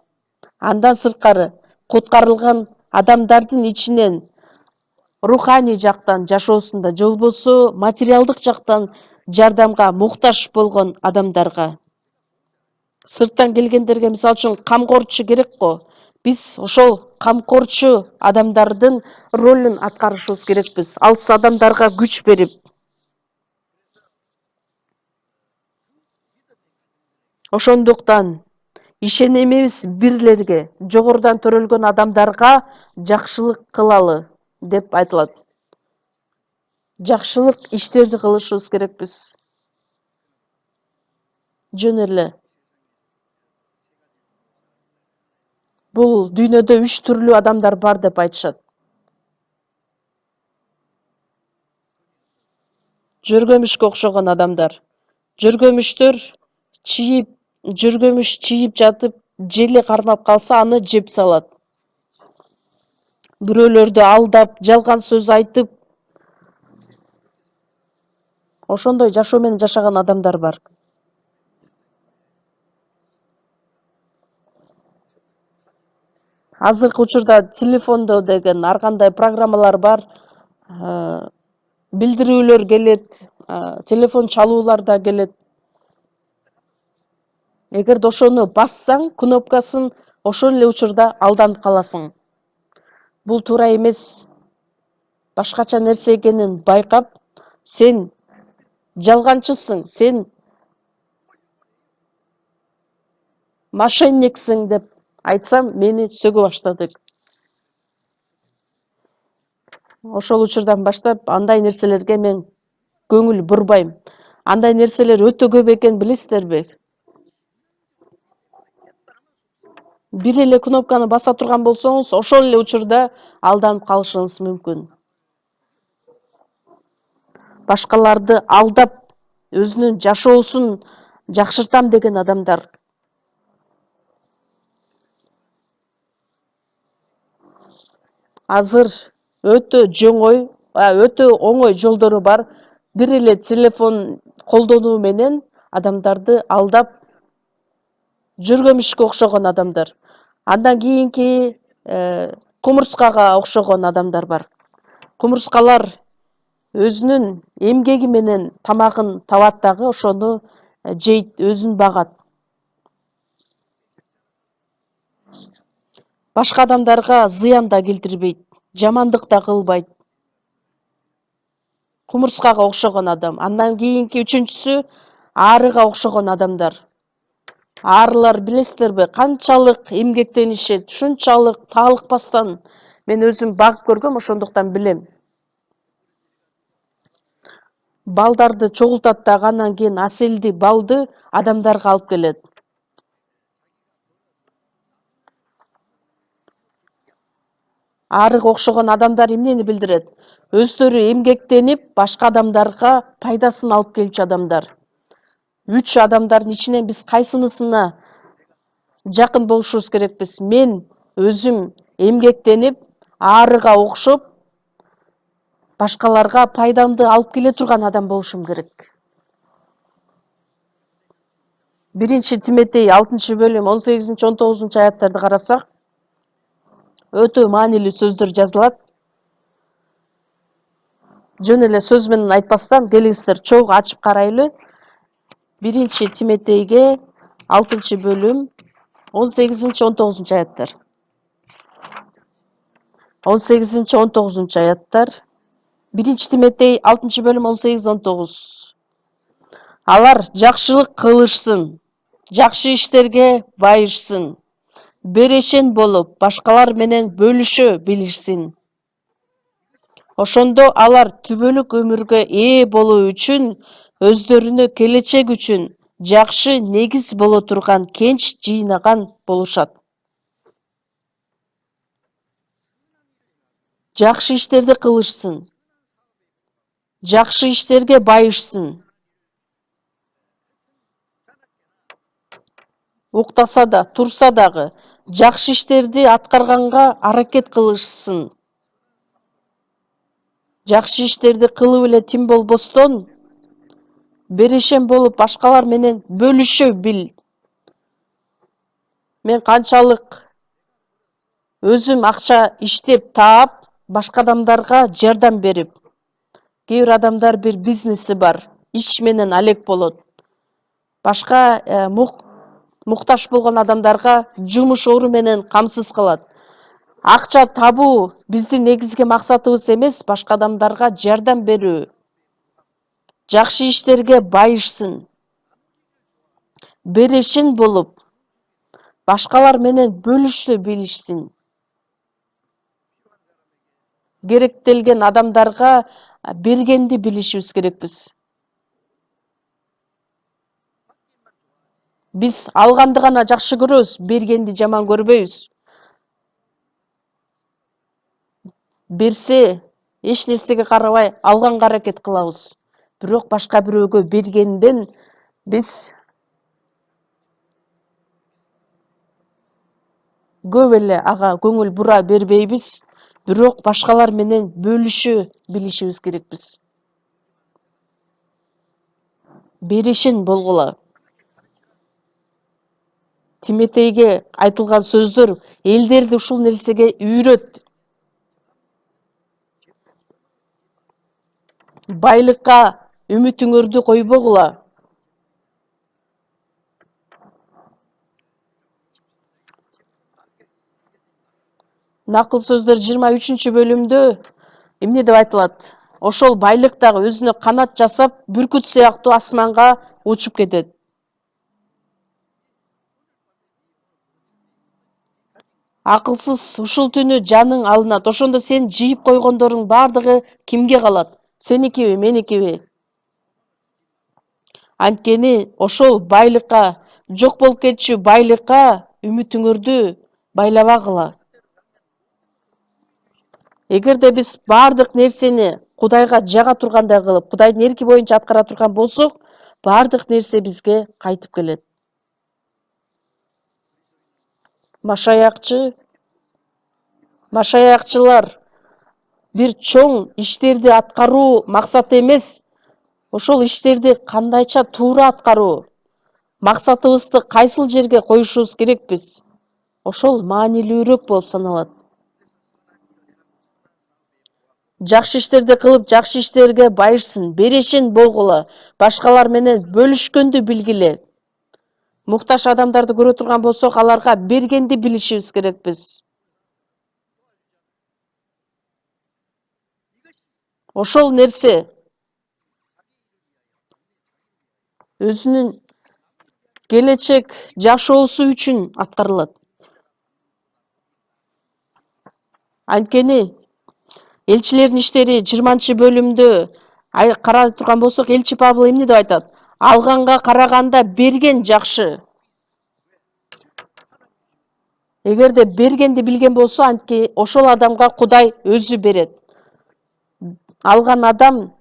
Андан сырткары куткарылган адамдардын ичинен руханий жактан жашоосунда же болбосо материалдык жактан жардамга муктаж болгон адамдарга. Сырттан келгендерге мисалы үчүн камкорчу керек го. Биз ошол камкорчу адамдардын ролун аткарышыбыз керекпиз. Алыс адамдарга күч берип. Ошондуктан ишенемибиз бирлерге, жогорудан төрөлгөн адамдарга жакшылык кылалы деп айтылат. Жакшылык иштерди кылышыбыз керекпиз. Жөн эле. Бул дүйнөдө 3 түрлүү адамдар бар деп айтышат. Жөргөмүшкө окшогон адамдар. Жөргөмүштөр жөргөмүш чийип жатып, жели кармап калса, аны жеп салат. Бирөөлөрдү алдап, жалган сөз айтып, ошондой жашоо менен жашаган адамдар бар. Азыркы учурда телефондо деген ар кандай программалар бар. Билдирүүлөр келет, телефон чалуулар да келет. Эгерде ошону бассаң, кнопкасын, ошол эле учурда алданып каласың. Бул туура эмес. Башкача нерсе экенин байкап, сен жалганчысың, сен мошенниксиң деп айтсам, мени сөгө баштады. Ошол учурдан баштап андай нерселерге мен көңүл бурбайм. Андай нерселер өтө көп экенин билесиздерби? Бир эле кнопканы баса турган болсоңуз, ошол эле учурда алданып калышыңыз мүмкүн. Башкаларды алдап, өзүнүн жашоосун жакшыртам деген адамдар. Азыр өтө оңой жолдору бар. Бир эле телефон колдонуу менен адамдарды алдап, жөргөмүшкө окшогон адамдар. Андан кийинки кумурскага окшогон адамдар бар. Кумурскалар өзүнүн эмгеги менен тамагын табат дагы, ошону жейт, өзүн багат. Башка адамдарга зыян да келтирбейт, жамандык да кылбайт. Кумурскага окшогон адам. Андан кийинки үчүнчүсү арыга окшогон адамдар. Арылар билесиздерби, канчалык эмгектенишет, ушунчалык таалыкпастан. Мен өзүм багып көргөм, ошондуктан билем. Балдарды чогултат дагы, андан кийин аселди балды адамдарга алып келет. Арыга окшогон адамдар эмнени билдирет? Өздөрү эмгектенип, башка адамдарга пайдасын алып келчү адамдар. 3 адамдардын ичинен биз кайсынысына жакын болушубуз керекпиз? Мен өзүм эмгектенип, арыга окшоп, башкаларга пайдамды алып келе турган адам болушум керек. 1 Тиметей 6-бөлүм 18-19 аяттарды карасак, өтө маанилүү сөздөр жазылат. Жөн эле сөз менен айтпастан, келиңиздер чогуу ачып карайлы. 1 Тиметейге 6-бөлүм 18-19 аяттар. 18-19 аяттар. 1 Тиметей 6-бөлүм 18-19. Алар жакшылык кылышсын, жакшы иштерге байышсын, берешен болуп, башкалар менен бөлүшө билишсин. Ошондо алар түбөлүк өмүргө ээ болуу үчүн, өздөрүнө келечек үчүн жакшы негиз боло турган кенч жыйнаган болушат. Жакшы иштерди кылышсын, жакшы иштерге байышсын. Уктаса да, турса дагы, жакшы иштерди аткарганга аракет кылышсын. Жакшы иштерди кылып эле тим болбостон, берешен болуп, башкалар менен бөлүшө бил. Мен канчалык өзүм акча иштеп таап, башка адамдарга жардам берип. Кээ бир адамдар бир бизнеси бар, иш менен алек болот. Башка Муктаж болгон адамдарга жумуш ору менен камсыз кылат. Акча табуу биздин негизги максатыбыз эмес, башка адамдарга жардам берүү. Жакшы иштерге байышсын, беришин болуп, башкалар менен бөлүшсө билишсин. Керектелген адамдарга бергенди билишибиз керекпиз. Биз алганды гана жакшы көрөбүз, бергенди жаман көрбөйбүз. Берсе, эч нерсеге карабай алганга аракет кылабыз. Бирок башка бирөөгө бергенден биз көп эле ага көңүл бура бербейбиз. Бирок башкалар менен бөлүшө билишибиз керекпиз. Беришин болгула. Тиметейге айтылган сөздөр элдерди ушул нерсеге үйрөт. Байлыкка үмүтүңөрдү койбогула. Накыл сөздөр 23 бөлүмдө эмне деп айтылат? Ошол байлык дагы өзүнө канат жасап, бүркүт сыяктуу асманга учуп кетет. Акылсыз ушул түнү жаның алынат. Ошондо сен жыйып койгондордун бардыгы кимге калат? Сеникиби, меникиби? Анткени ошол байлыкка, жок болуп кетчү байлыкка үмүтүңөрдү байлабагыла. Эгерде биз бардык нерсени Кудайга жага тургандай кылып, Кудайдын эрки боюнча аткара турган болсок, бардык нерсе бизге кайтып келет. Машаякчылар бир чоң иштерди аткаруу максаты эмес, ошол иштерди кандайча туура аткаруу. Максатыбызды кайсыл жерге коюшубуз керекпиз? Ошол маанилүүрөөк болуп саналат. Жакшы иштерди кылып, жакшы иштерге байышсын, беришин болгула, башкалар менен бөлүшкөндү билгиле. Муктаж адамдарды көрө турган болсок, аларга бергенди билишибиз керекпиз. Ошол нерсе өзүнүн келечек жашоосу үчүн аткарылат. Анткени элчилердин иштери 20 бөлүмдө карап турган болсок, элчи Павыл эмне деп айтат? Алганга караганда берген жакшы. Эгерде бергенди билген болсо, антке ошол адамга Кудай өзү берет. Алган адам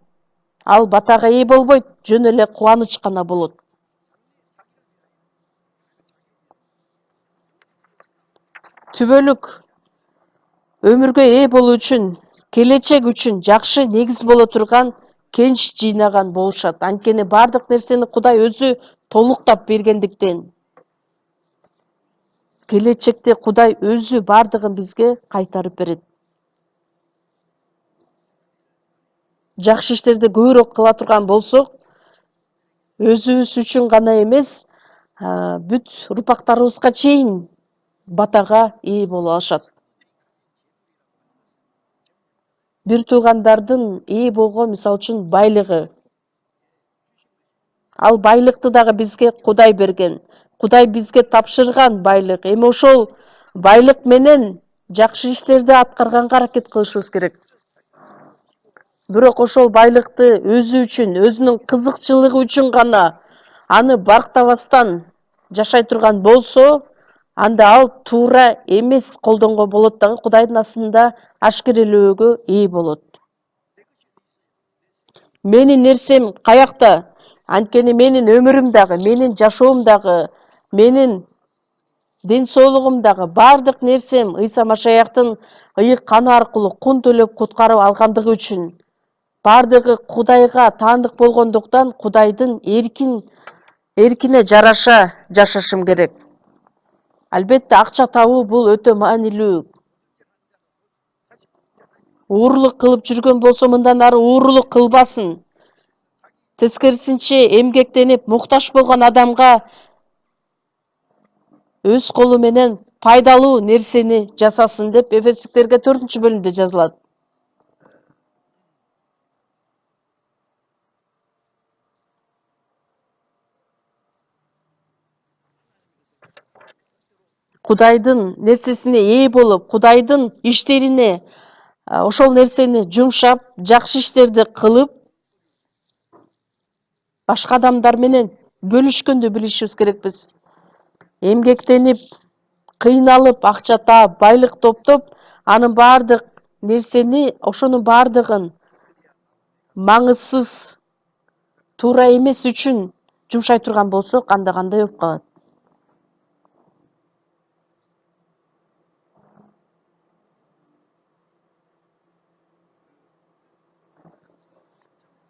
ал батага ээ болбойт, жөн эле кубаныч гана болот. Түбөлүк өмүргө ээ болуу үчүн, келечек үчүн жакшы негиз боло турган кенч жыйнаган болушат. Анткени бардык нерсени Кудай өзү толуктап бергендиктен, келечекте Кудай өзү бардыгын бизге кайтарып берет. Жакшы иштерди көбүрөөк кыла турган болсок, өзүбүз үчүн гана эмес, бүт урпактарыбызга чейин батага ээ боло алышат. Бир туугандардын ээ болгон, мисалы үчүн, байлыгы. Ал байлыкты дагы бизге Кудай берген. Кудай бизге тапшырган байлык. Эми ошол байлык менен жакшы иштерди аткарганга аракет кылышыбыз керек. Бирок ошол байлыкты өзү үчүн, өзүнүн кызыкчылыгы үчүн гана аны барктабастан жашай турган болсо, анда ал туура эмес колдонгон болот дагы, Кудайдын астында ашкерелөөгө ээ болот. Менин нерсем каякта? Анткени менин өмүрүм дагы, менин жашоом дагы, менин ден соолугум дагы, бардык нерсем Ыйса Машаяктын ыйык каны аркылуу кун төлөп куткарып алгандыгы үчүн, бардыгы Кудайга таандык болгондуктан, Кудайдын эркине жараша жашашым керек. Албетте акча табуу бул өтө маанилүү. Уурулук кылып жүргөн болсо, мындан ары уурулук кылбасын. Тескерисинче эмгектенип, муктаж болгон адамга өз колу менен пайдалуу нерсени жасасын деп Эфестиктерге 4-бөлүмдө жазылат. Кудайдын нерсесине ээ болуп, Кудайдын иштерине ошол нерсени жумшап, жакшы иштерди кылып, башка адамдар менен бөлүшкөндү билишибиз керекпиз. Эмгектенип, кыйналып, акча таап, байлык топтоп, анын баардык нерсени, ошонун баардыгын маңызсыз, туура эмес үчүн жумшай турган болсок, анда кандай болуп калат?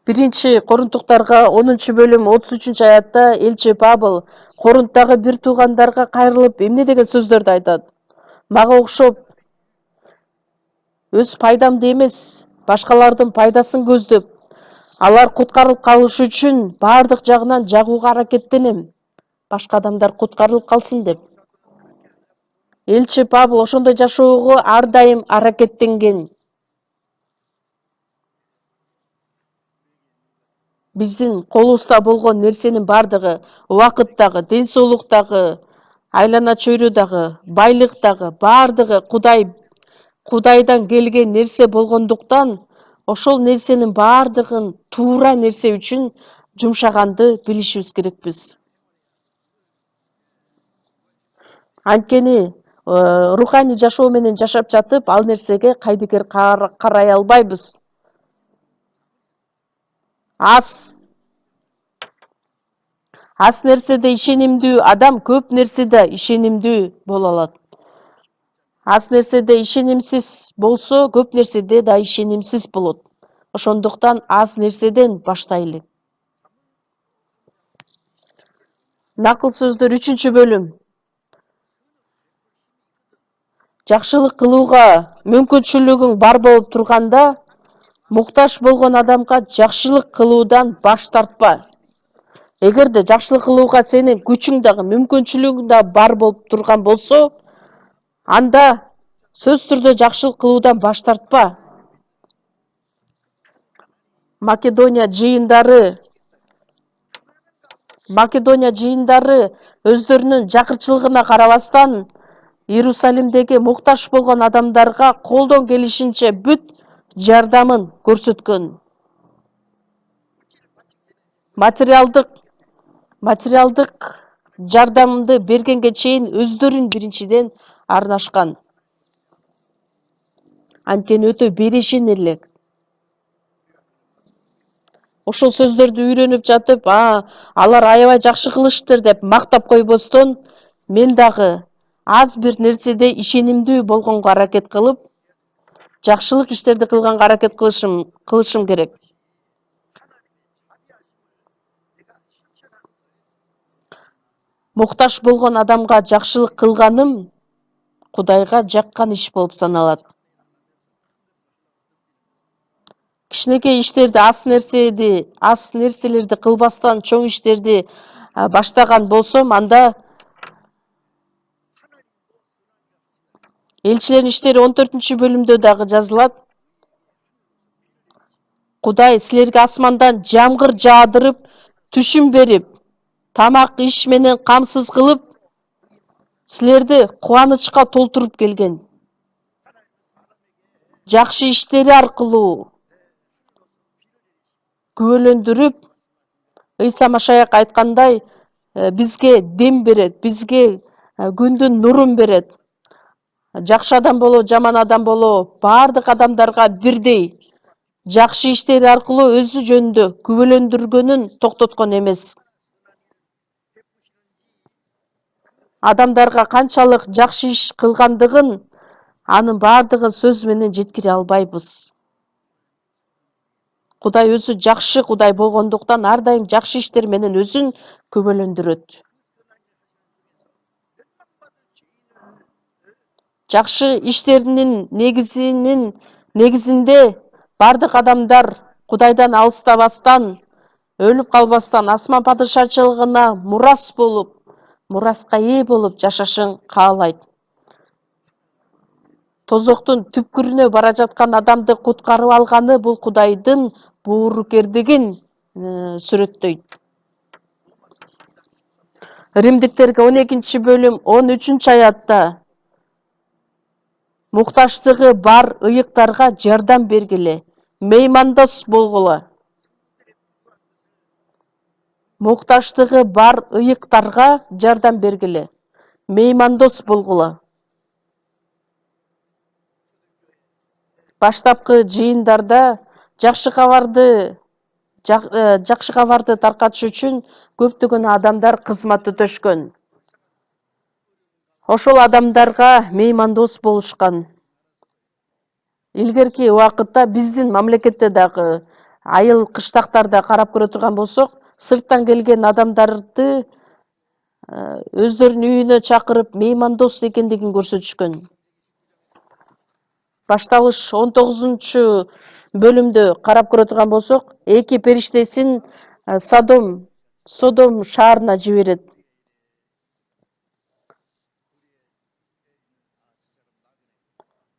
Биринчи Корунттуктарга 10-бөлүм 33-аятта элчи Павыл Корунттагы бир туугандарга кайрылып эмне деген сөздөрдү айтат? Мага окшоп, өз пайдамды эмес, башкалардын пайдасын көздөп, алар куткарылып калышы үчүн баардык жагынан жагууга аракеттенем. Башка адамдар куткарылып калсын деп. Элчи Павыл ошондой жашоого ар дайым аракеттенген. Биздин колубузда болгон нерсенин баардыгы, убакыттагы, ден соолуктагы, айлана чөйрөдагы, байлыктагы баардыгы Кудайдан келген нерсе болгондуктан, ошол нерсенин баардыгын туура нерсе үчүн жумшаганды билишибиз керекпиз. Анткени руханий жашоо менен жашап жатып, ал нерсеге кайдыгер карай албайбыз. Аз нерседе ишенимдүү адам көп нерседе ишенимдүү боло алат. Аз нерседе ишенимсиз болсо, көп нерседе да ишенимсиз болот. Ошондуктан аз нерседен баштайлы. Накыл сөздөр 3-бөлүм. Жакшылык кылууга мүмкүнчүлүгүң бар болуп турганда, муктаж болгон адамга жакшылык кылуудан баш тартпа. Эгерде жакшылык кылууга сенин күчүң дагы, мүмкүнчүлүгүң да бар болуп турган болсо, анда сөз түрдө жакшылык кылуудан баш тартпа. Македония жыйындары өздөрүнүн жакырчылыгына карабастан, Иерусалимдеги муктаж болгон адамдарга колдон келишинче бүт жардамын көрсөткөн. Материалдык жардамды бергенге чейин өздөрүн биринчиден арнашкан. Анткени өтө беришен элек. Ошол сөздөрдү үйрөнүп жатып, алар аябай жакшы кылышыптыр деп мактап койбостон, мен дагы аз бир нерседе ишенимдүү болгонго аракет кылып, жакшылык иштерди кылганга аракет кылышым керек. Муктаж болгон адамга жакшылык кылганым Кудайга жаккан иш болуп саналат. Кичинекей иштерди, аз нерселерди кылбастан чоң иштерди баштаган болсом, анда Элчилердин иштери 14-бөлүмдө дагы жазылат. Кудай силерге асмандан жамгыр жаадырып, түшүм берип, тамак иш менен камсыз кылып, силерди кубанычка толтуруп келген. Жакшы иштери аркылуу күбөлөндүрүп, Ыйса Машаяк айткандай, бизге дем берет, бизге күндүн нурун берет. Жакшы адам боло, жаман адам боло, баардык адамдарга бирдей жакшы иштери аркылуу өзү жөнүндө күбөлөндүргөнүн токтоткон эмес. Адамдарга канчалык жакшы иш кылгандыгын, анын баардыгын сөз менен жеткире албайбыз. Кудай өзү жакшы Кудай болгондуктан ар дайым жакшы иштер менен өзүн күбөлөндүрөт. Жакшы иштеринин негизинде баардык адамдар Кудайдан алыстабастан, өлүп калбастан, асман падышачылыгына мурас болуп, мураска ээ болуп жашашын каалайт. Тозоктун түпкүрүнө бара жаткан адамды куткарып алганы бул Кудайдын буурукердигин сүрөттөйт. Римдиктерге 12 бөлүм 13 аятта мукташтыгы бар ыйыктарга жардам бергиле, меймандос болгула. Мукташтыгы бар ыйыктарга жардам бергиле, меймандос болгула. Баштапкы жыйындарда жакшы кабарды таркатыш үчүн көптөгөн адамдар кызмат өтөшкөн. Ошол адамдарга меймандос болушкан. Илгерки убакытта биздин мамлекетте дагы айыл кыштактарда карап көрө турган болсок, сырттан келген адамдарды өздөрүнүн үйүнө чакырып меймандос экендигин көрсөтүшкөн. Башталыш 19 бөлүмдө карап көрө турган болсок, эки периштесин Содом шаарына жиберет.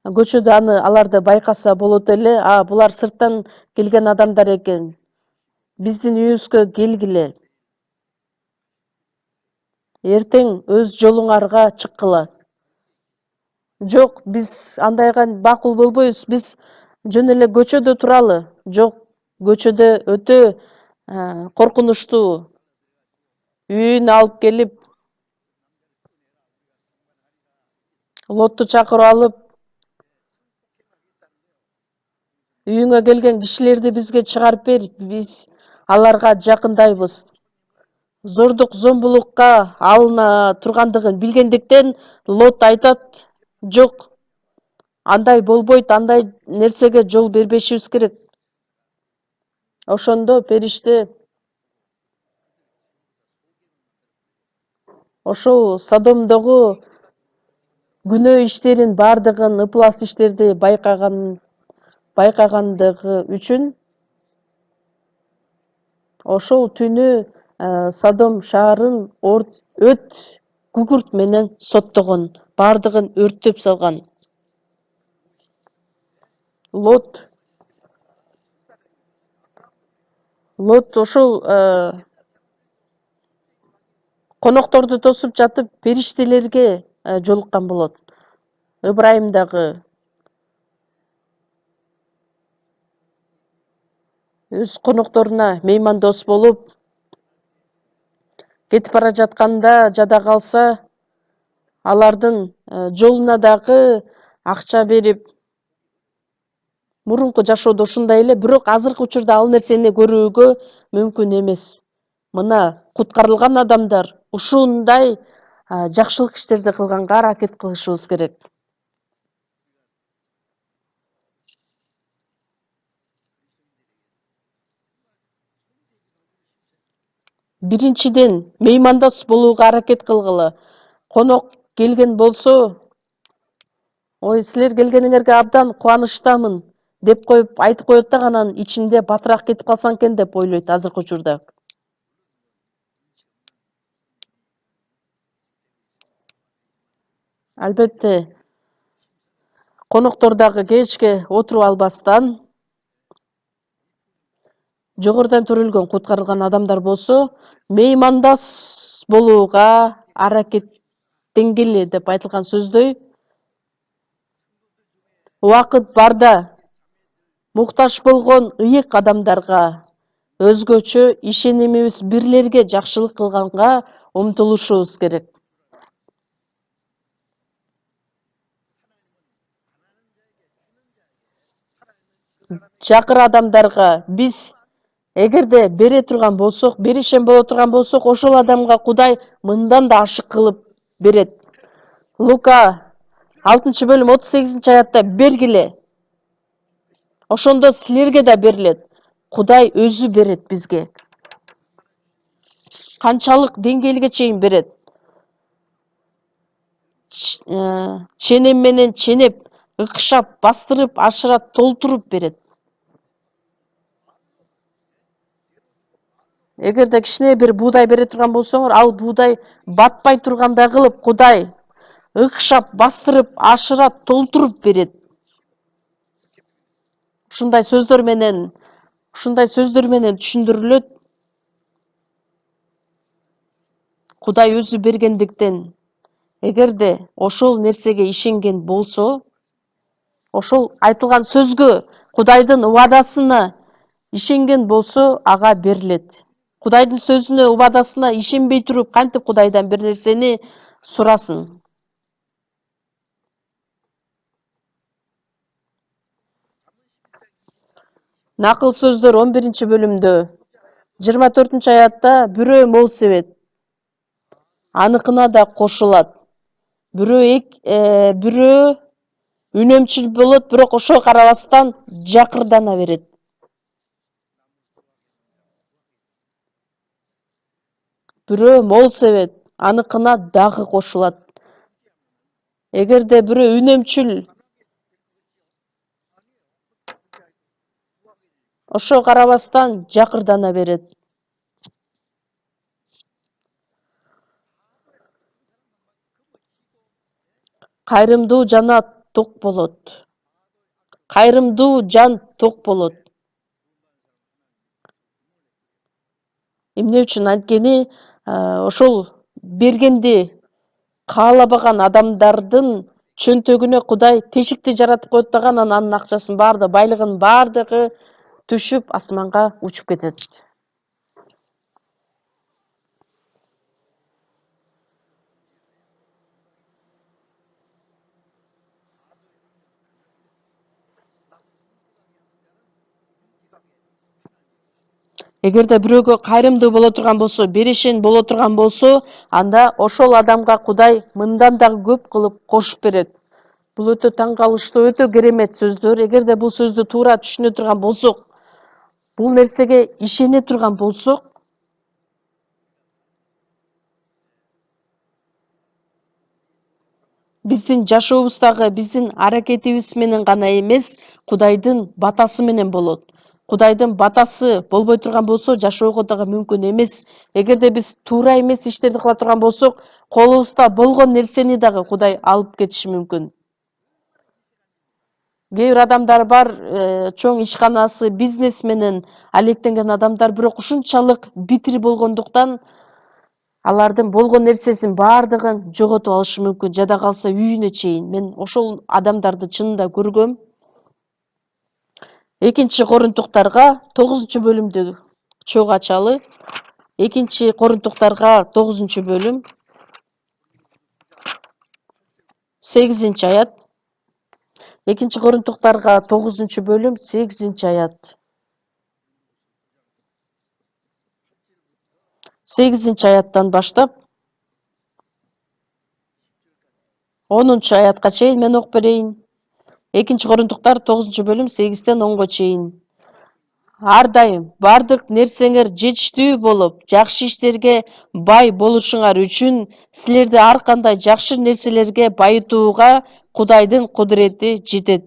Көчөдө аларды байкаса болот эле, булар сырттан келген адамдар экен. Биздин үйүбүзгө келгиле. Эртең өз жолуңарга чыккыла. Жок, биз андайга макул болбойбуз. Биз жөн эле көчөдө туралы. Жок, көчөдө өтө коркунучтуу. Үйүнө алып келип, Лотту чакырып алып, үйүңө келген кишилерди бизге чыгарып бер, биз аларга жакындайбыз. Зордук зомбулукка алына тургандыгын билгендиктен Лот айтат, жок, андай болбойт, андай нерсеге жол бербешибиз керек. Ошондо периште ошол Содомдогу күнөө иштерин бардыгын, ыплас иштерди байкагандыгы үчүн ошол түнү Содом шаарын өт күкүрт менен соттогон, бардыгын өрттөп салган. Лот ошол конокторду тосуп жатып периштелерге жолуккан болот. Ыбрайым дагы өз конокторуна меймандос болуп, кетип бара жатканда жада калса, алардын жолуна дагы акча берип, мурунку жашоодо ушундай эле, бирок азыркы учурда ал нерсени көрүүгө мүмкүн эмес. Мына куткарылган адамдар ушундай жакшылык иштерди кылганга аракет кылышыбыз керек. Биринчиден, меймандос болууга аракет кылгыла. Конок келген болсо, ой, силер келгениңерге абдан кубанычтамын деп коюп айтып коет да, анан ичинде батыраак кетип калсаң экен деп ойлойт азыркы учурда. Албетте, коноктор дагы кечке отуруп албастан, жогорудан төрөлгөн куткарылган адамдар болсо, меймандос болууга аракеттенгиле деп айтылган сөздөй, убакыт барда муктаж болгон ыйык адамдарга, өзгөчө ишенимибиз бирлерге жакшылык кылганга умтулушубуз керек. Жакыр адамдарга биз эгерде бере турган болсок, беришен боло турган болсок, ошол адамга Кудай мындан да ашык кылып берет. Лука 6 бөлүм 38 аятта бергиле. Ошондо силерге да берилет. Кудай өзү берет бизге. Канчалык деңгээлге чейин берет. Ченем менен ченеп, ыкшап, бастырып, ашыра толтуруп берет. Эгерде кичине бир буудай бере турган болсоңор, ал буудай батпай тургандай кылып Кудай ыкшап, бастырып, ашырат, толтуруп берет. Ушундай сөздөр менен, түшүндүрүлөт. Кудай өзү бергендиктен, эгерде ошол нерсеге ишенген болсо, ошол айтылган сөзгө, Кудайдын убадасына ишенген болсо, ага берилет. Кудайдын сөзүнө, убадасына ишенбей туруп, кантип Кудайдан бир нерсени сурасын? Накыл сөздөр 11-бөлүмдө 24-аятта бирөө мол себет, аныкына да кошулат. Бирөө үнөмчүл болот, бирок ошого карабастан жакырдана берет. Бирөө мол себет, аныкына дагы кошулат. Эгерде бирөө үнөмчүл, ошого карабастан жакырдана берет. Кайрымдуу жана ток болот. Кайрымдуу жан ток болот. Эмне үчүн? Анткени ошол бергенди каалабаган адамдардын чөнтөгүнө Кудай тешикти жаратып коет даган, анан акчасын баардыгы, байлыгынын баардыгы түшүп асманга учуп кетет. Эгерде бирөөгө кайрымдуу боло турган болсо, беришен боло турган болсо, анда ошол адамга Кудай мындан дагы көп кылып кошуп берет. Бул өтө таң калыштуу, өтө керемет сөздөр. Эгерде бул сөздү туура түшүнө турган болсок, бул нерсеге ишене турган болсок, биздин жашообуздагы, биздин аракетибиз менен гана эмес, Кудайдын батасы менен болот. Кудайдын батасы болбой турган болсо, жашоого дагы мүмкүн эмес. Эгерде биз туура эмес иштерди кыла турган болсок, колубузда болгон нерсени дагы Кудай алып кетиши мүмкүн. Кээ бир адамдар бар, чоң ишканасы, бизнес менен алектенген адамдар, бирок ушунчалык битир болгондуктан алардын болгон нерсесин баардыгын жоготуп алышы мүмкүн, жада калса үйүнө чейин. Мен ошол адамдарды чынында көргөм. 2-Корунтуктарга 9-бөлүмдө чогуу ачалы. 2-Корунтуктарга 9-бөлүм 8-аят. 2-Корунтуктарга 9-бөлүм 8-аят. 8-аяттан баштап 10-аятка чейин мен окуп берейин. 2-Корунтуктар 9-бөлүм 8-тен 10-го чейин. Ар дайым бардык нерсеңер жетиштүү болуп, жакшы иштерге бай болушуңар үчүн силерди ар кандай жакшы нерселерге байытууга Кудайдын кудурети жетет.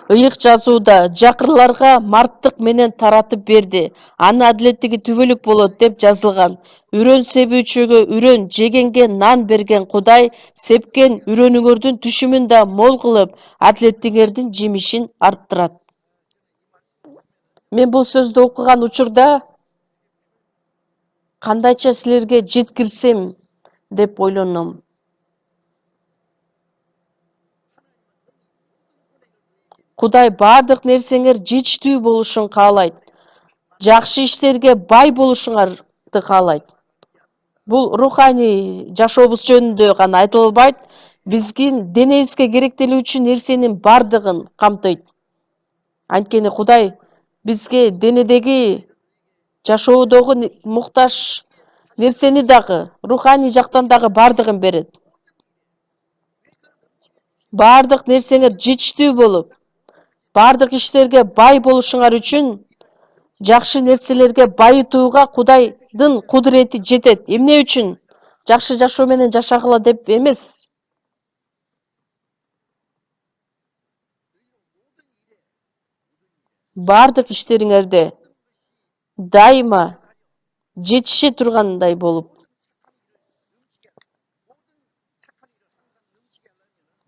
Ыйык жазууда жакырларга марттык менен таратып берди. Анын адилеттиги түбөлүк болот деп жазылган. Үрөн себүүчүгө үрөн, жегенге нан берген Кудай сепкен үрөнүңөрдүн түшүмүн да мол кылып, адилеттиңердин жемишин арттырат. Мен бул сөздү окуган учурда кандайча силерге жеткирсем деп ойлоном. Кудай бардык нерсеңер жетиштүү болушун каалайт. Жакшы иштерге бай болушуңарды каалайт. Бул руханий жашообуз жөнүндө гана айтылбайт, биздин денебизге керектелүүчү нерсенин бардыгын камтыйт. Анткени Кудай бизге денедеги жашоодогу муктаж нерсени дагы, руханий жактан дагы бардыгын берет. Бардык нерсеңер жетиштүү болуп, бардык иштерге бай болушуңар үчүн жакшы нерселерге байытууга Кудайдын кудурети жетет. Эмне үчүн? Жакшы жашоо менен жашагыла деп эмес. Бардык иштериңерде дайыма жетише тургандай болуп,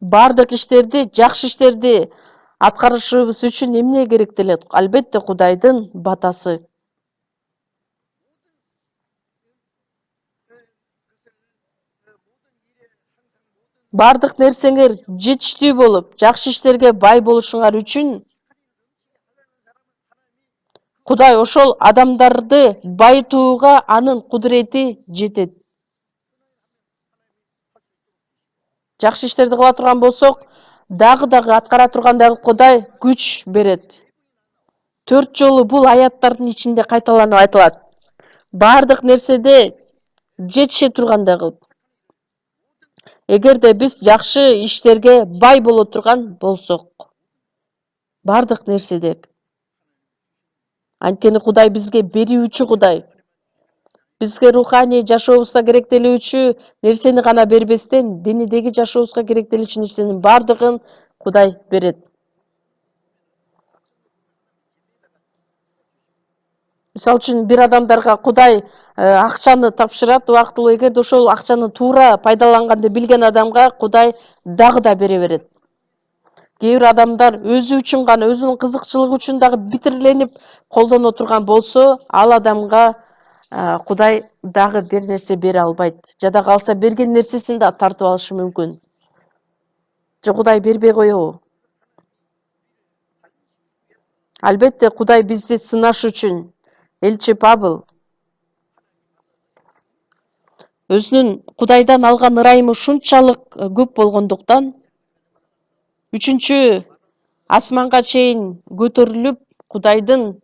бардык иштерди, жакшы иштерди аткарышыбыз үчүн эмне керектелет? Албетте Кудайдын батасы. Бардык нерсеңер жетиштүү болуп, жакшы иштерге бай болушуңар үчүн Кудай ошол адамдарды байытууга анын кудурети жетет. Жакшы иштерди кыла турган болсок, дагы аткара турган дагы Кудай күч берет. 4 жолу бул аяттардын ичинде кайталанып айтылат. Бардык нерседе жетише тургандагы. Эгерде биз жакшы иштерге бай боло турган болсок, бардык нерседе. Анткени Кудай бизге берүүчү Кудай. Бизге руханий жашообузга керектелүүчү нерсени гана бербестен, денедеги жашообузга керектелүүчү нерсенин бардыгын Кудай берет. Мисалы үчүн бир адамдарга Кудай акчаны тапшырат убактылуу, эгерде ошол акчаны туура пайдаланганды билген адамга Кудай дагы да бере берет. Кээ бир адамдар өзү үчүн гана, өзүнүн кызыкчылыгы үчүн дагы битирленип колдоно турган болсо, ал адамга Кудай дагы бир нерсе бере албайт. Жада калса берген нерсесин да тартып алышы мүмкүн. Же Кудай бербей коебу? Албетте Кудай бизди сынаш үчүн. Элчи Павыл өзүнүн Кудайдан алган ырайымы ушунчалык көп болгондуктан, 3-чү асманга чейин көтөрүлүп, Кудайдын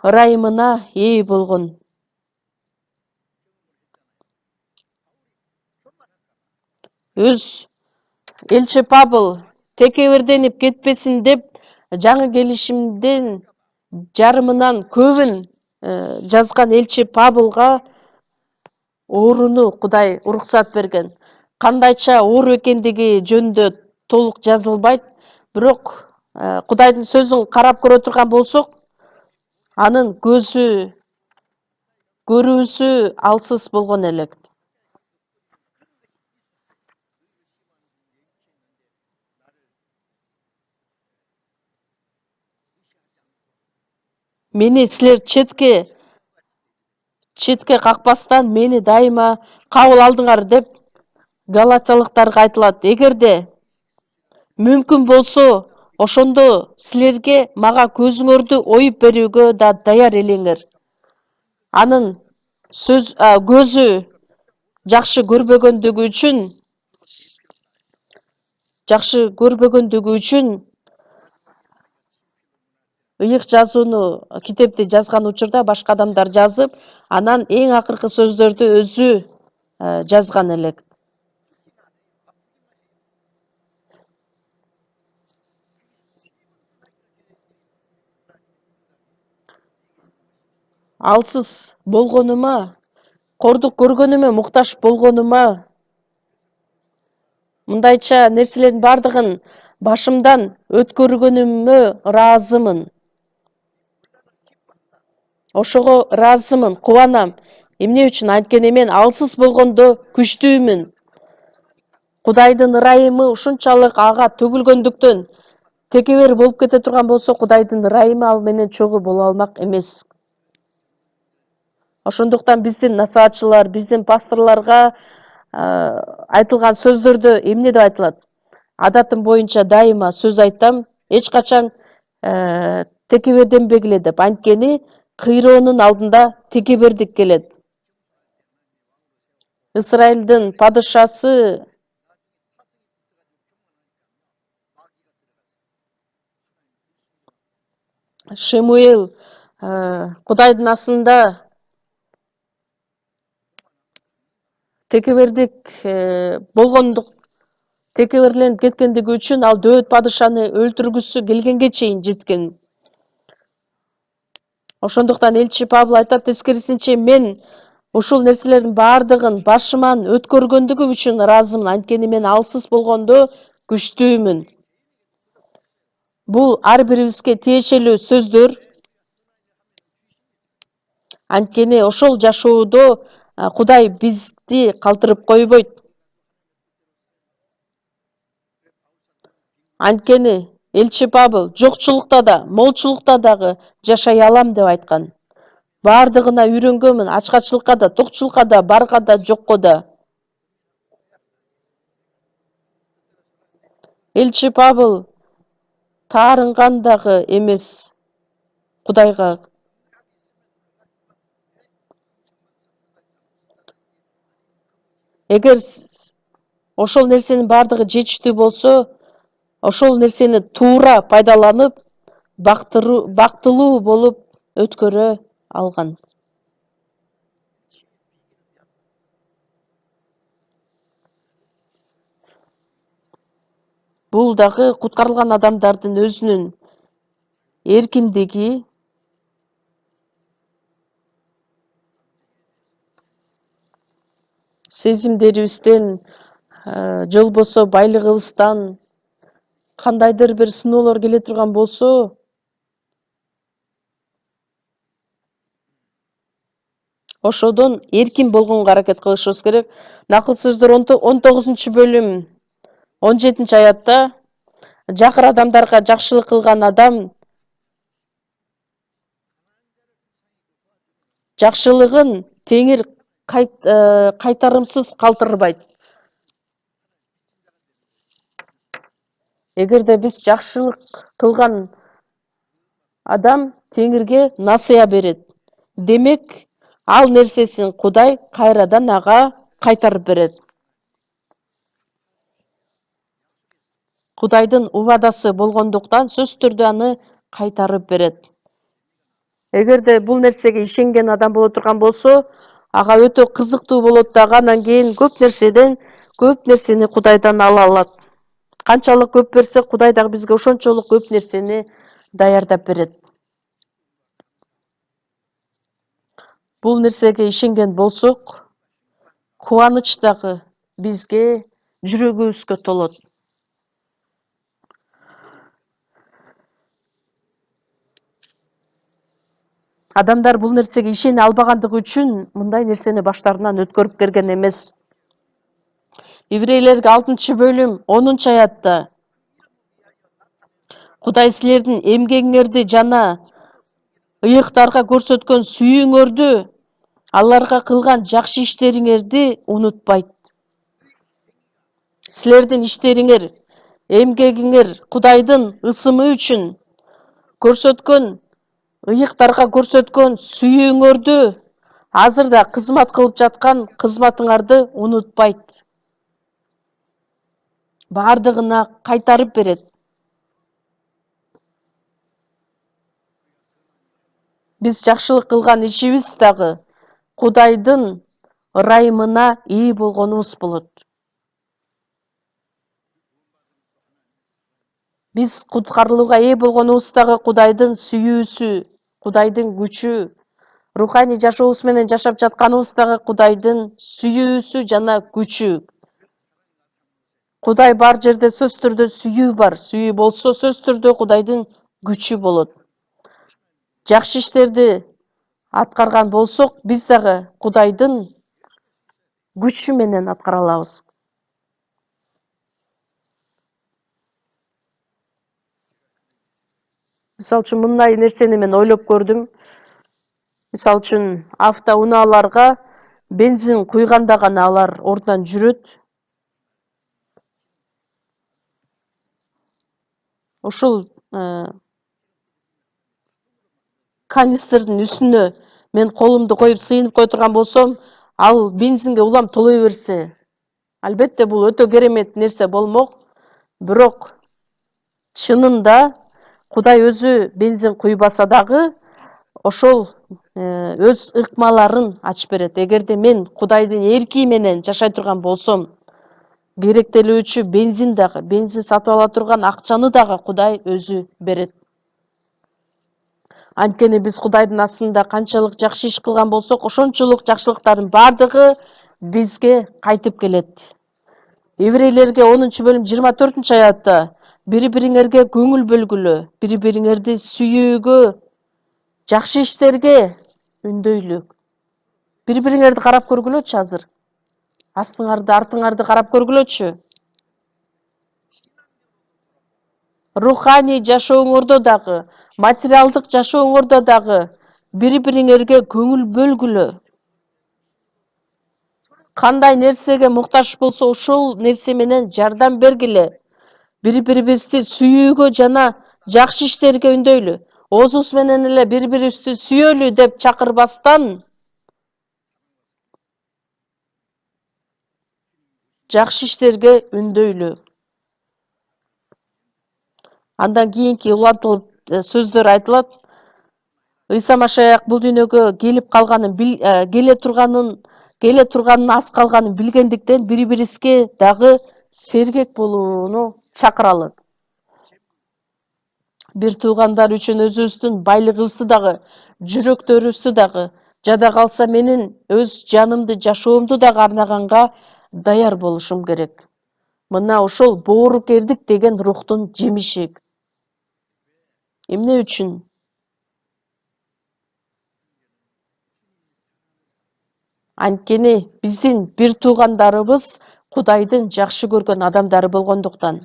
ырайымына ээ болгон. Элчи Павыл текеберденип кетпесин деп, жаңы келишимден жарымынан көбүн жазган Элчи Павылга ооруну Кудай уруксат берген. Кандайча оору экендиги жөнүндө толук жазылбайт, бирок Кудайдын сөзүн карап көрө турган болсок, анын көзү көрүүсү алсыз болгон элек. Мени силер четке какпастан мени дайыма кабыл алдыңар деп Галатиялыктарга айтылат. Эгерде мүмкүн болсо, ошондо силерге мага көзүңөрдү оюп берүүгө да даяр элеңер. Анын көзү жакшы көрбөгөндүгү үчүн ыйык жазууну, китепти жазган учурда башка адамдар жазып, анан эң акыркы сөздөрдү өзү жазган элек. Алсыз болгонума, кордук көргөнүмө, муктаж болгонума, мындайча нерселердин бардыгын башымдан өткөргөнүмө ыраазымын. Ошого ыраазымын, кубанам. Эмне үчүн? Анткени мен алсыз болгондо күчтүүмүн. Кудайдын ырайымы ушунчалык ага төгүлгөндүктөн, текебер болуп кете турган болсо, Кудайдын ырайымы ал менен чогуу боло алмак эмес. Ошондуктан биздин насаатчылар, биздин пасторлорго айтылган сөздөрдө эмне деп айтылат? Адатым боюнча дайыма сөз айтам, эч качан текеберденбегиле деп. Анткени кыйроонун алдында текебердик келет. Исраилдин падышасы Шемуэл Кудайдын астында текебердик текеберленип кеткендиги үчүн ал Дөөт падышаны өлтүргүсү келгенге чейин жеткен. Ошондуктан Элчи Павыл айтат, тескерисинче мен ушул нерселердин бардыгын башыман өткөргөндүгү үчүн ыраазымын, анткени мен алсыз болгондо күчтүүмүн. Бул ар бирибизге тиешелүү сөздөр. Анткени ошол жашоодо Кудай бизди калтырып койбойт. Анткени элчи Павыл жокчулукта да, молчулукта дагы жашай алам деп айткан. Бардыгына үйрөнгөнмүн, ачкачылыкка да, токчулукка да, барга да, жокко да. Элчи Павыл таарынган дагы эмес Кудайга. Эгер ошол нерсенин бардыгы жетиштүү болсо, ошол нерсени туура пайдаланып, бактылуу болуп өткөрө алган. Бул дагы куткарылган адамдардын өзүнүн эркиндиги, сезимдерибизден, же болбосо байлыгыбыздан кандайдыр бир сыноолор келе турган болсо, ошодон эркин болгонго аракет кылышыбыз керек. Накыл сөздөр 19 бөлүм 17 аятта жакыр адамдарга жакшылык кылган адам жакшылыгын теңир кайтарымсыз калтырбайт. Эгерде биз жакшылык кылган адам теңирге насыя берет. Демек, ал нерсесин Кудай кайрадан ага кайтарып берет. Кудайдын убадасы болгондуктан сөзсүз түрдө аны кайтарып берет. Эгерде бул нерсеге ишенген адам боло турган болсо, ага өтө кызыктуу болот дагы, анан кийин көп нерсени Кудайдан ала алат. Канчалык көп берсе, Кудай дагы бизге ошончолук көп нерсени даярдап берет. Бул нерсеге ишенген болсок, кубаныч дагы бизге жүрөгүбүзгө толот. Адамдар бул нерсеге ишене албагандыгы үчүн мындай нерсени баштарынан өткөрүп келген эмес. Еврейлерге 6-бөлүм 10-аятта Кудай силердин эмгегиңерди жана ыйыктарга көрсөткөн сүйүүңөрдү, аларга кылган жакшы иштериңерди унутпайт. Силердин иштериңер, эмгегиңер Кудайдын ысымы үчүн көрсөткөн, ыйыктарга көрсөткөн сүйүүңөрдү, азыр да кызмат кылып жаткан кызматыңарды унутпайт. Бардыгына кайтарып берет. Биз жакшылык кылган ишибиз дагы Кудайдын ырайымына ээ болгонубуз болот. Биз куткарылууга ээ болгонубуз дагы Кудайдын сүйүүсү, Кудайдын күчү, руханий жашообуз менен жашап жатканыбыз дагы Кудайдын сүйүүсү жана күчү. Кудай бар жерде сөзсүз түрдө сүйүү бар. Сүйүү болсо сөзсүз түрдө Кудайдын күчү болот. Жакшы иштерди аткарган болсок, биз дагы Кудайдын күчү менен аткара алабыз. Мисалы үчүн мындай нерсени мен ойлоп көрдүм. Мисалы үчүн автоунааларга бензин куйганда гана алар ордунан жүрөт. Ушул канистрдин үстүнө мен колумду коюп сыйынып кое турган болсом, ал бензинге улам толой берсе, албетте бул өтө керемет нерсе болмок, бирок чынында Кудай өзү бензин куйбаса дагы ошол өз ыкмаларын ачып берет. Эгерде мен Кудайдын эрки менен жашай турган болсом, керектелүүчү бензин сатып ала турган акчаны дагы Кудай өзү берет. Анткени биз Кудайдын астында канчалык жакшы иш кылган болсок, ошончолук жакшылыктардын бардыгы бизге кайтып келет. Еврейлерге 10-бөлүм 24-аятта бири-бириңерге көңүл бөлгүлө, бири-бириңерди сүйүүгө, жакшы иштерге үндөйлүк. Бири-бириңерди карап көргүлөчү азыр. Артыңарды карап көргүлөчү. Руханий жашооңордо дагы, материалдык жашооңордо дагы бири-бириңерге көңүл бөлгүлө. Кандай нерсеге муктаж болсо ошол нерсе менен жардам бергиле. Бири-бирибизди сүйүүгө жана жакшы иштерге үндөйлү. Оозубуз менен эле бири-бирибизди сүйөлү деп чакырбастан, жакшы иштерге үндөйлү. Андан кийинки улантылып сөздөр айтылат. Ыйса Машаяк бул дүйнөгө келип калганын, келе турганын аз калганын билгендиктен бири-бирибизге дагы сергек болууну чакыралы. Бир туугандар үчүн өзүбүздүн байлыгыбызды дагы, жүрөктөрүбүздү дагы, жада калса менин өз жанымды, жашоомду дагы арнаганга даяр болушум керек. Мына ошол боорукердик деген рухтун жемиши. Эмне үчүн? Анткени биздин бир туугандарыбыз Кудайдын жакшы көргөн адамдары болгондуктан.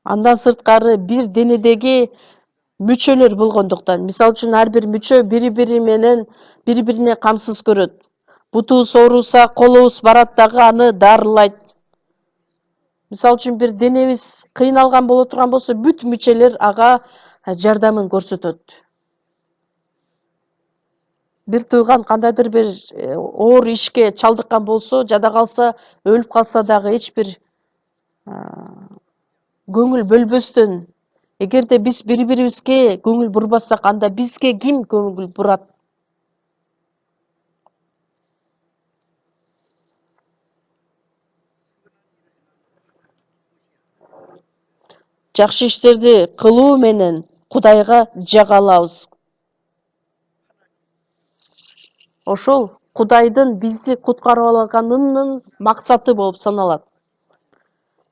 Андан сырткары бир денедеги мүчөлөр болгондуктан. Мисалы үчүн ар бир мүчө бири-бири менен бири-бирине камсыз көрөт. Бутубуз ооруса, колубуз барат дагы аны дарылайт. Мисалы үчүн бир денебиз кыйналган боло турган болсо, бүт мүчөлөр ага жардамын көрсөтөт. Бир тууган кандайдыр бир оор ишке чалдыккан болсо, жада калса, өлүп калса дагы эч бир көңүл бөлбөстөн, эгерде биз бири-бирибизге көңүл бурбасак, анда бизге ким көңүл бурат? Жакшы иштерди кылуу менен Кудайга жага алабыз. Ошол Кудайдын бизди куткарып алганынын максаты болуп саналат.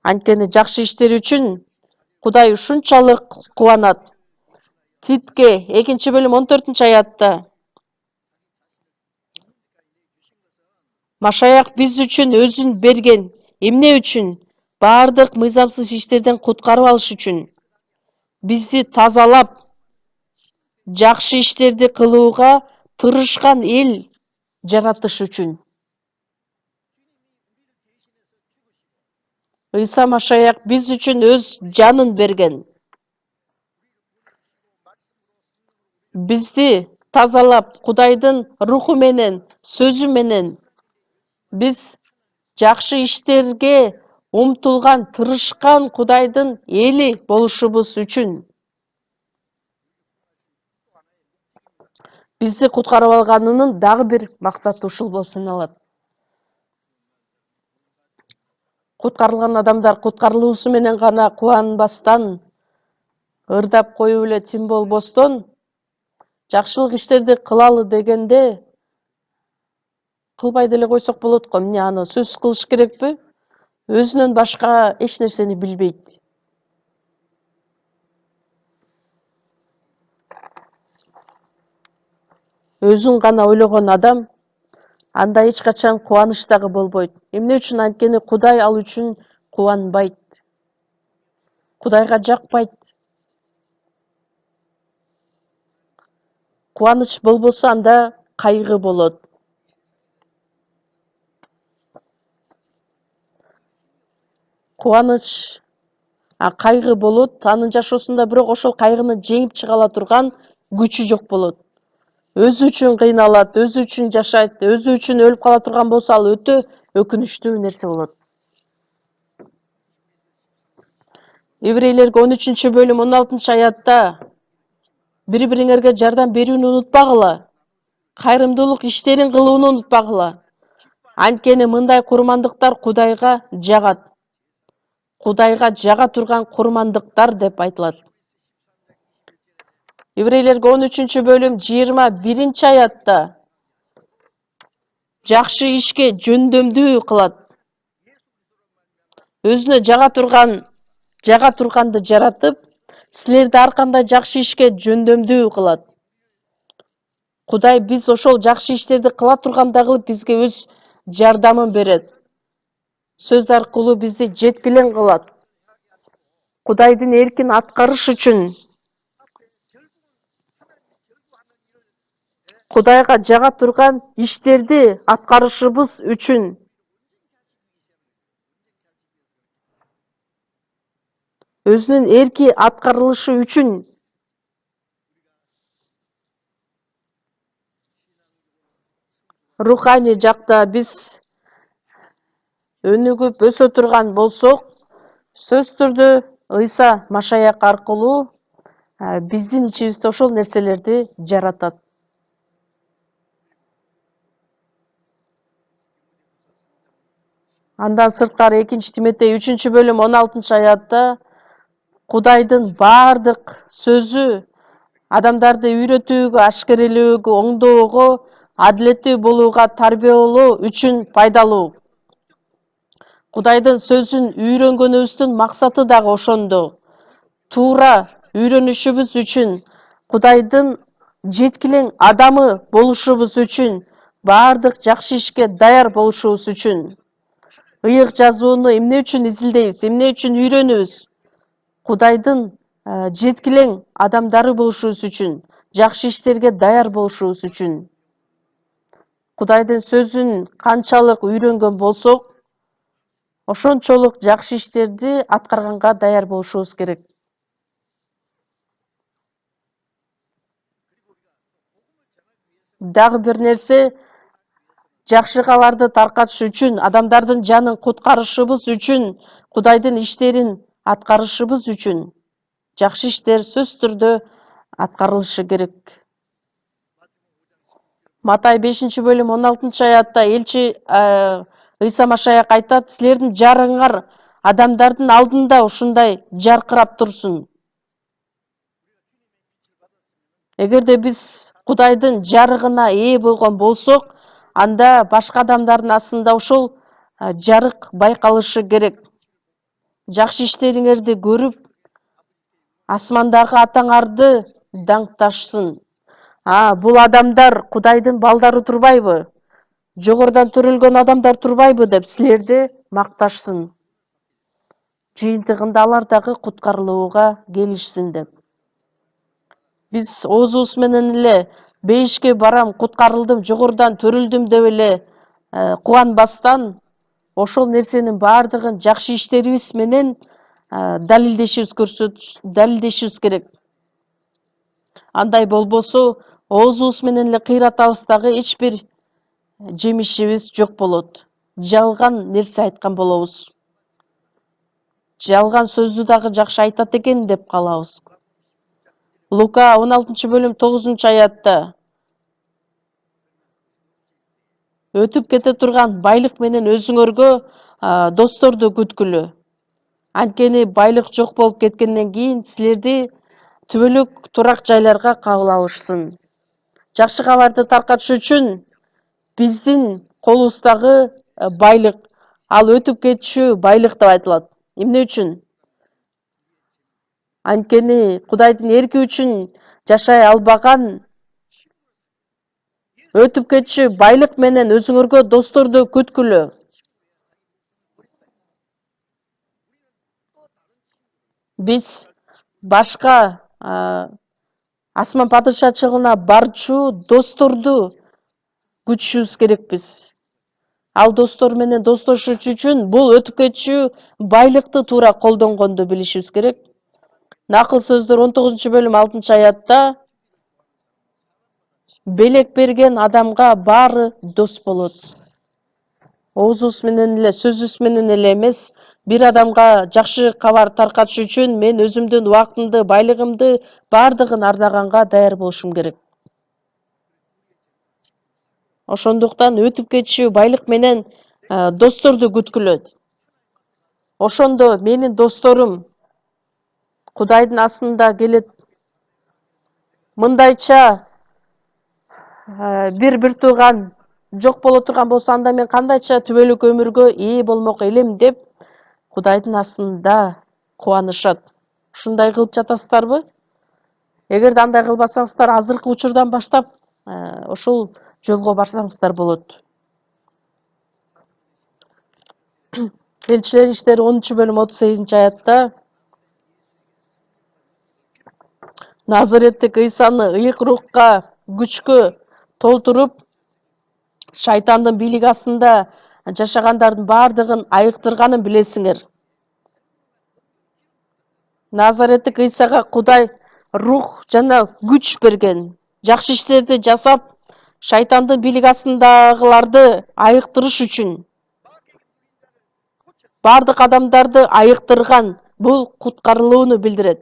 Анткени жакшы иштер үчүн Кудай ушунчалык кубанат. Титке 2-бөлүм 14-аятта Машаяк биз үчүн өзүн берген. Эмне үчүн? Бардык мыйзамсыз иштерден куткарып алыш үчүн. Бизди тазалап, жакшы иштерди кылууга тырышкан эл жаратыш үчүн. Ыйса Машаяк биз үчүн өз жанын берген. Бизди тазалап, Кудайдын руху менен, сөзү менен биз жакшы иштерге умтулган, тырышкан Кудайдын эли болушубуз үчүн бизди куткарып алганынын дагы бир максаты ушул болуп саналат. Куткарылган адамдар куткарылуусу менен гана кубанбастан, ырдап коюп эле тим болбостон, жакшылык иштерди кылалы дегенде кылбай деле койсок болот го. Эмне аны сөзсүз кылыш керекпи? Өзүнөн башка эч нерсени билбейт. Өзүн гана ойлогон адам анда эч качан кубаныч дагы болбойт. Эмне үчүн? Анткени Кудай ал үчүн кубанбайт. Кудайга жакпайт. Кубаныч болбосо анда кайгы болот. Кубаныч, кайгы болот, анын жашоосунда, бирок ошол кайгыны жеңип чыга ала турган күчү жок болот. Өзү үчүн кыйналат, өзү үчүн жашайт, өзү үчүн өлүп кала турган болсо, ал өтө өкүнүчтүү нерсе болот. Еврейлерге 13-бөлүм 16-аятта бири-бириңерге жардам берүүнү унутпагыла, кайрымдуулук иштерин кылууну унутпагыла. Анткени мындай курмандыктар Кудайга жагат. Кудайга жага турган курмандыктар деп айтылат. Еврейлерге 13-бөлүм 21-аятта жакшы ишке жөндөмдүү кылат. Өзүнө жага турганды жаратып, силерди ар кандай жакшы ишке жөндөмдүү кылат. Кудай биз ошол жакшы иштерди кыла тургандагы бизге өз жардамын берет. Сөз аркылуу бизди жеткилең кылат. Кудайдын эркин аткарыш үчүн, Кудайга жага турган иштерди аткарышыбыз үчүн, өзүнүн эрки аткарылышы үчүн руханий жакта биз өнүгүп өсө турган болсок, сөзсүз түрдө Ыйса Машаяк аркылуу биздин ичибизде ошол нерселерди жаратат. Андан сырткары 2 Тимотей 3-бөлүм 16-аятта Кудайдын бардык сөзү адамдарды үйрөтүүгө, ашкерелөөгө, оңдоого, адилеттүү болууга тарбиялоо үчүн пайдалуу. Кудайдын сөзүн үйрөнгөнүбүздүн максаты дагы ошондо. Туура үйрөнүшүбүз үчүн, Кудайдын жеткилең адамы болушубуз үчүн, бардык жакшы ишке даяр болушубуз үчүн. Ыйык жазууну эмне үчүн изилдейбиз, эмне үчүн үйрөнөбүз? Кудайдын жеткилең адамдары болушубуз үчүн, жакшы иштерге даяр болушубуз үчүн. Кудайдын сөзүн канчалык үйрөнгөн болсок, ошончолук жакшы иштерди аткарганга даяр болушубуз керек. Дагы бир нерсе, жакшы кабарды таркатыш үчүн, адамдардын жанын куткарышыбыз үчүн, Кудайдын иштерин аткарышыбыз үчүн жакшы иштер сөзсүз түрдө аткарылышы керек. Матай 5-бөлүм 16-аятта элчи Ыйса Машаяк айтат, силердин жарыгыңар адамдардын алдында ушундай жаркырап турсун. Эгерде биз Кудайдын жарыгына ээ болгон болсок, анда башка адамдардын астында ошол жарык байкалышы керек. Жакшы иштериңерди көрүп, асмандагы атаңарды даңкташсын. Бул адамдар Кудайдын балдары турбайбы? Жогорудан төрөлгөн адамдар турбайбы деп силерди макташсын. Жыйынтыгында алар дагы куткарылууга келишсин деп. Биз оозубуз менен эле бейишке барам, куткарылдым, жогорудан төрүлдүм деп эле кубанбастан, ошол нерсенин бардыгын жакшы иштерибиз менен далилдешибиз керек. Андай болбосо, оозубуз менен эле кыйратабыз дагы эч бир жемишибиз жок болот. Жалган нерсе айткан болобуз. Жалган сөздү дагы жакшы айтат экен деп калабыз. Лука 16-бөлүм 9-аятта өтүп кете турган байлык менен өзүңөргө досторду күткүлө. Анткени байлык жок болуп кеткенден кийин силерди түбөлүк турак жайларга кабыл алышсын. Жакшы кабарды таркатыш үчүн биздин колубуздагы байлык, ал өтүп кетчү байлык деп айтылат. Эмне үчүн? Анткени Кудайдын эрки үчүн жашай албаган өтүп кетчү байлык менен өзүңөргө досторду күткүлө. Биз башка асман падышачылыгына барчу досторду күтүшүбүз керекпиз. Ал достор менен достошуш үчүн бул өтүп кетчү байлыкты туура колдонгонду билишибиз керек. Накыл сөздөр 19-бөлүм 6-аятта белек берген адамга баары дос болот. Оозубуз менен эле, сөзүбүз менен эле эмес, бир адамга жакшы кабар таркатыш үчүн мен өзүмдүн убактымды, байлыгымды бардыгын арнаганга даяр болушум керек. Ошондуктан өтүп кетчү байлык менен досторду күткүлөт. Ошондо менин досторум Кудайдын астында келет. Мындайча бир тууган жок боло турган болсо, анда мен кандайча түбөлүк өмүргө ээ болмок элем деп Кудайдын астында кубанышат. Ушундай кылып жатасыздарбы? Эгерде андай кылбасаңыздар, азыркы учурдан баштап ошол жолго барсаңыздар болот. Элчилер иштери 10-бөлүм 38-аятта Назареттик Ыйсаны ыйык рухка, күчкө толтуруп, шайтандын бийлиги астында жашагандардын бардыгын айыктырганын билесиңер. Назареттик Ыйсага Кудай рух жана күч берген. Жакшы иштерди жасап, шайтандын бийлиги астындагыларды айыктырыш үчүн. Бардык адамдарды айыктырган, бул куткарылууну билдирет.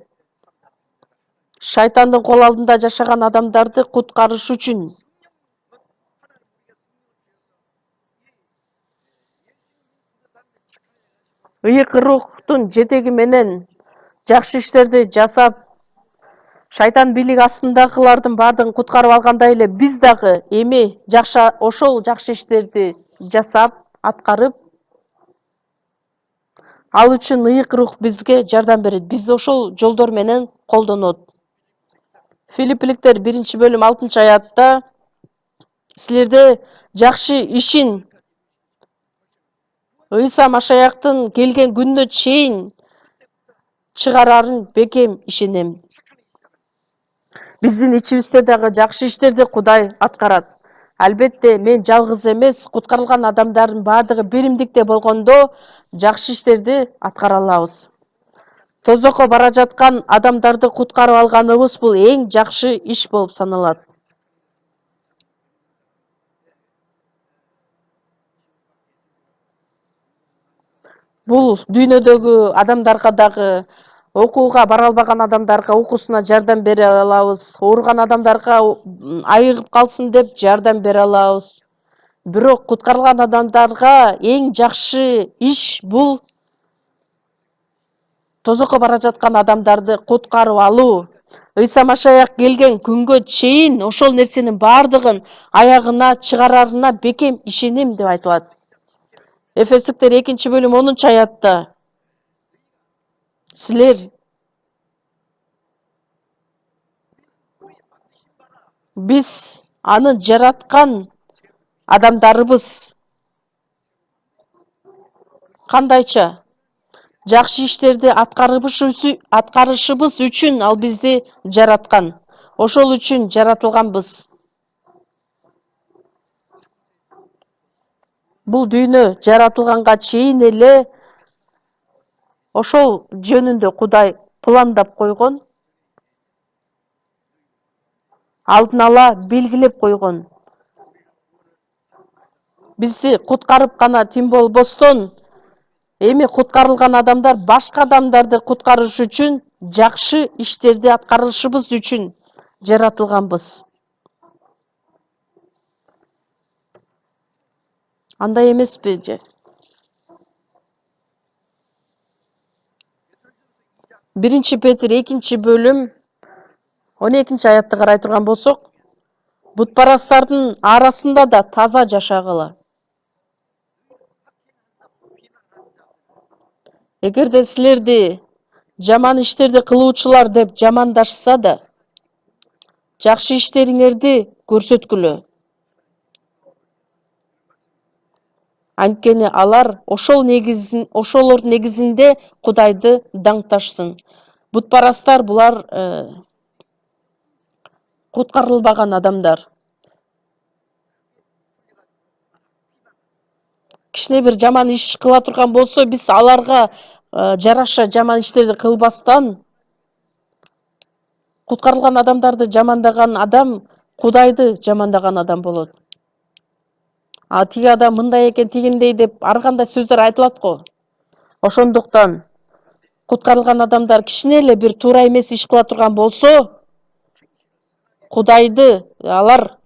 Шайтандын кол алдында жашаган адамдарды куткарыш үчүн. Ыйык рухтун жетеги менен жакшы иштерди жасап, шайтан бийлиги астындагылардын бардыгын куткарып алгандай эле биз дагы эми ошол жакшы иштерди жасап, аткарып, ал үчүн ыйык рух бизге жардам берет. Бизди ошол жолдор менен колдонот. Филиппиликтер 1-бөлүм 6-аятта силерде жакшы ишин Ыйса Машаяктын келген күнүнө чейин чыгарарын бекем ишенем. Биздин ичибизде дагы жакшы иштерди Кудай аткарат. Албетте, мен жалгыз эмес, куткарылган адамдардын бардыгы биримдикте болгондо жакшы иштерди аткара алабыз. Тозокко бара жаткан адамдарды куткарып алганыбыз бул эң жакшы иш болуп саналат. Бул дүйнөдөгү адамдарга дагы, окууга бара албаган адамдарга окуусуна жардам бере алабыз. Ооруган адамдарга айыгып калсын деп жардам бере алабыз. Бирок куткарылган адамдарга эң жакшы иш бул тозокко бара жаткан адамдарды куткарып алуу. Ыйса Машаяк келген күнгө чейин ошол нерсенин бардыгын аягына чыгарарына бекем ишенем деп айтылат. Эфестиктер 2-бөлүм 10-аятта силер биз аны жараткан адамдарыбыз. Кандайча? Жакшы иштерди аткарышыбыз үчүн ал бизди жараткан. Ошол үчүн жаратылганбыз. Бул дүйнө жаратылганга чейин эле ошол жөнүндө Кудай пландап койгон. Алдын ала белгилеп койгон. Бизди куткарып гана тим болбостон, эми куткарылган адамдар башка адамдарды куткарыш үчүн, жакшы иштерди аткарышыбыз үчүн жаратылганбыз. Андай эмеспи же? 1-Петр 2-бөлүм 12-аятты карай турган болсок, бутпарастардын арасында да таза жашагыла. Эгерде силерди жаман иштерди кылуучулар деп жамандашса да, жакшы иштериңерди көрсөткүлө. Анткени алар ошолор негизинде Кудайды даңташсын. Бутпарастар булар куткарылбаган адамдар. Кичине бир жаман иш кыла турган болсо, биз аларга жараша жаман иштерди кылбастан, куткарылган адамдарды жамандаган адам Кудайды жамандаган адам болот. А тиги адам мындай экен, тигиндей деп ар кандай сөздөр айтылат го. Ошондуктан куткарылган адамдар кичине эле бир туура эмес иш кыла турган болсо, Кудайды алар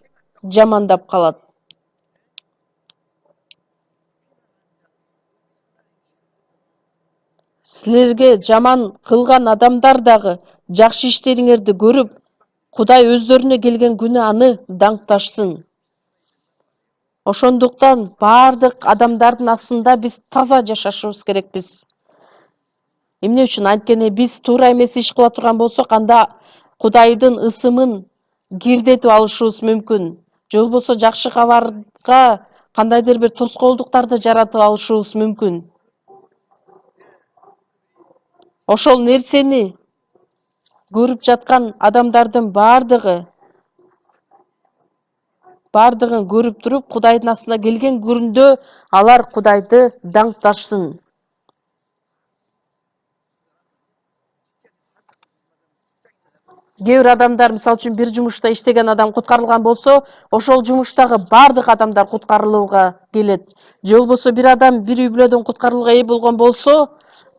жамандап калат. Силерге жаман кылган адамдар дагы жакшы иштериңерди көрүп, Кудай өздөрүнө келген күнү аны даңташсын. Ошондуктан бардык адамдардын астында биз таза жашашыбыз керекпиз. Эмне үчүн? Анткени биз туура эмес иш кыла турган болсок, анда Кудайдын ысымын кирдетип алышыбыз мүмкүн. Же болбосо жакшы кабарга кандайдыр бир тоскоолдуктарды жаратып алышыбыз мүмкүн. Ошол нерсени көрүп жаткан адамдардын бардыгын көрүп туруп, Кудайдын астына келген күндө алар Кудайды даңкташсын. Кээ бир адамдар, мисалы үчүн, бир жумушта иштеген адам куткарылган болсо, ошол жумуштагы бардык адамдар куткарылууга келет. Же болбосо бир адам бир үй бүлөдөн куткарылууга ээ болгон болсо,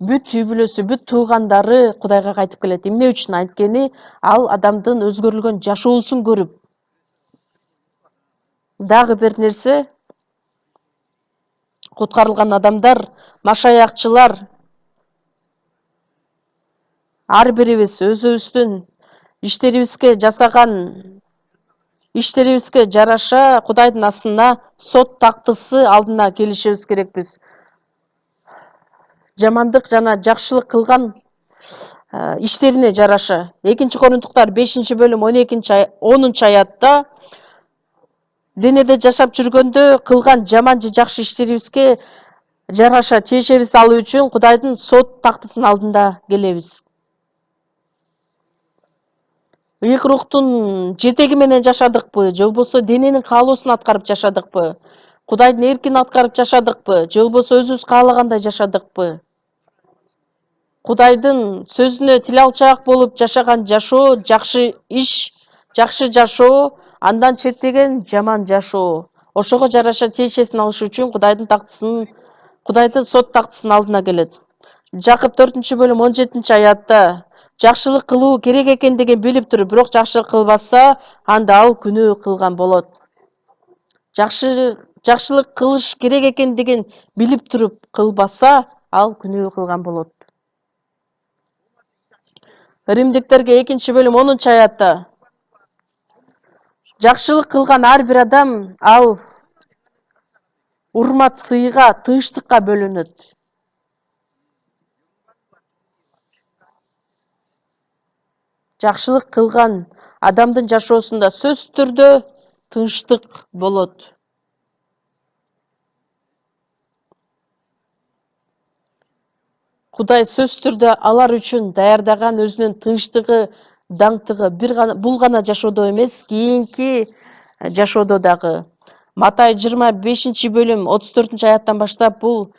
бүт үй бүлөсү, бүт туугандары Кудайга кайтып келет. Эмне үчүн? Анткени ал адамдын өзгөрүлгөн жашоосун көрүп. Дагы бир нерсе, куткарылган адамдар, машаякчылар, ар бирибиз өзүбүздүн иштерибизге жараша Кудайдын астына сот тактысы алдына келишибиз керекпиз. Жамандык жана жакшылык кылган иштерине жараша. 2-Корунтуктар 5-бөлүм 10 аятта денеде жашап жүргөндө кылган жаман же жакшы иштерибизге жараша тиешебизди алуу үчүн Кудайдын сот тактысынын алдында келебиз. Ыйык рухтун жетеги менен жашадыкпы, же болбосо дененин каалоосун аткарып жашадыкпы, Кудайдын эркин аткарып жашадыкпы, же болбосо өзүбүз каалагандай жашадыкпы. Кудайдын сөзүнө тил алчаак болуп жашаган жашоо жакшы иш, жакшы жашоо, андан четтеген жаман жашоо. Ошого жараша тиешесин алыш үчүн Кудайдын сот тактысынын алдына келет. Жакып 4-бөлүм 17 аятта жакшылык кылуу керек экендигин билип туруп, бирок жакшылык кылбаса, анда ал күнөө кылган болот. Жакшылык кылыш керек экендигин билип туруп кылбаса, ал күнөө кылган болот. Римдиктерге 2-бөлүм 10-аятта жакшылык кылган ар бир адам ал урмат сыйга, тынчтыкка бөлөнөт. Жакшылык кылган адамдын жашоосунда сөзсүз түрдө тынчтык болот. Кудай сөзсүз түрдө алар үчүн даярдаган өзүнүн тынчтыгы, даңктыгы бул гана жашоодо эмес, кийинки жашоодо дагы. Матай 25-бөлүм 34-аяттан баштап бул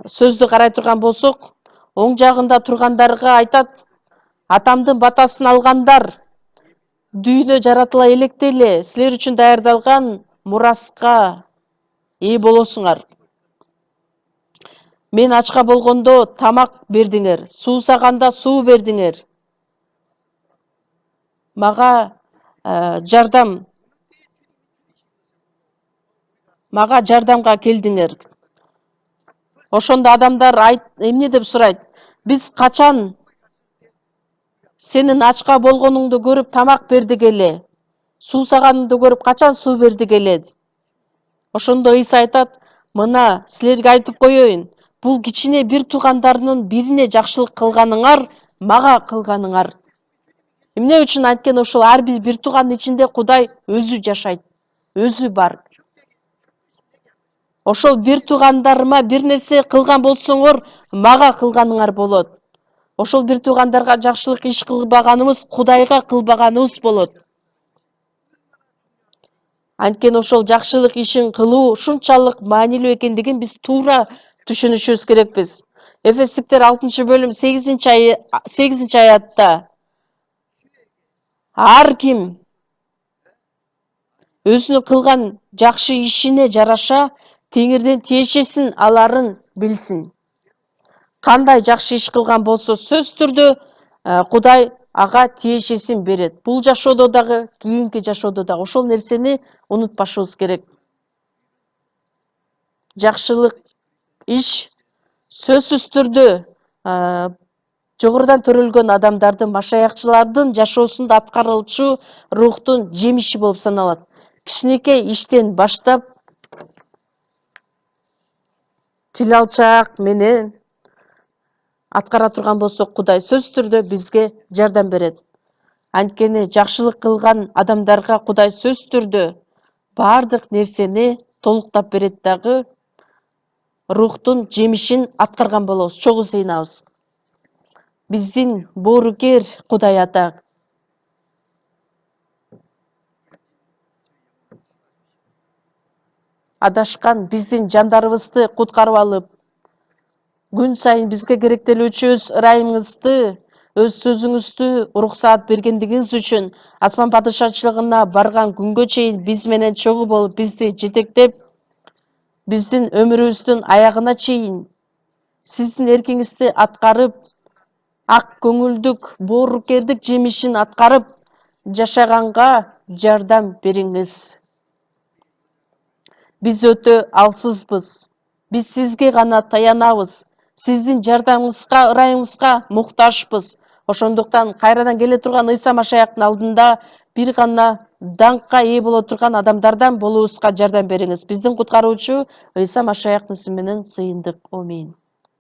сөздү карай турган болсок, оң жагында тургандарга айтат: атамдын батасын алгандар дүйнө жаратыла электе эле силер үчүн даярдалган мураска ээ болосуңар. Мен ачка болгондо тамак бердиңер, суусаганда суу бердиңер. Мага жардамга келдиңер. Ошондо адамдар эмне деп сурайт? Биз качан сенин ачка болгонуңду көрүп тамак бердик эле? Суусаганыңды көрүп качан суу бердик эле? Ошондо Ыйса айтат: мына силерге айтып коеюн, бул кичине бир туугандарынын бирине жакшылык кылганыңар, мага кылганыңар. Эмне үчүн? Анткени ошол ар бир туугандын ичинде Кудай өзү жашайт, өзү бар. Ошол бир туугандарыма бир нерсе кылган болсоңор, мага кылганыңар болот. Ошол бир туугандарга жакшылык иш кылбаганыбыз Кудайга кылбаганыбыз болот. Анткени ошол жакшылык ишин кылуу ушунчалык маанилүү экендигин биз туура түшүнүшүбүз керекпиз. Эфестиктер 6-бөлүм 8-аятта ар ким өзүнүн кылган жакшы ишине жараша Теңирден тиешесин аларын билсин. Кандай жакшы иш кылган болсо, сөзсүз түрдө Кудай ага тиешесин берет. Бул жашоодо дагы, кийинки жашоодо дагы ошол нерсени унутпашыбыз керек. Жакшылык иш сөзсүз түрдө жогорудан төрөлгөн адамдардын, машаякчылардын жашоосунда аткарылчу рухтун жемиши болуп саналат. Кичинекей иштен баштап тил алчаак менен аткара турган болсок, Кудай сөзсүз түрдө бизге жардам берет. Анткени жакшылык кылган адамдарга Кудай сөз түрдө бардык нерсени толуктап берет дагы рухтун жемишин аткарган болобуз, чогуу сыйынабыз. Биздин боорукер Кудай Ата адашкан биздин жандарыбызды куткарып алып, күн сайын бизге керектелүүчү өз ырайымыңызды, өз сөзүңүздү уруксаат бергендигиңиз үчүн асман падышачылыгына барган күнгө чейин биз менен чогуу болуп, бизди жетектеп, биздин өмүрүбүздүн аягына чейин сиздин эркиңизди аткарып, ак көңүлдүк, боорукердик жемишин аткарып жашаганга жардам бериңиз. Биз өтө алсызбыз. Биз сизге гана таянабыз. Сиздин жардамыңызга, ырайыңызга муктажбыз. Ошондуктан кайрадан келе турган Ыйса Машаяктын алдында бир гана даңкка ээ боло турган адамдардан болуубузга жардам бериңиз. Биздин куткаруучу Ыйса Машаяктын исми менен сыйындык. Аминь.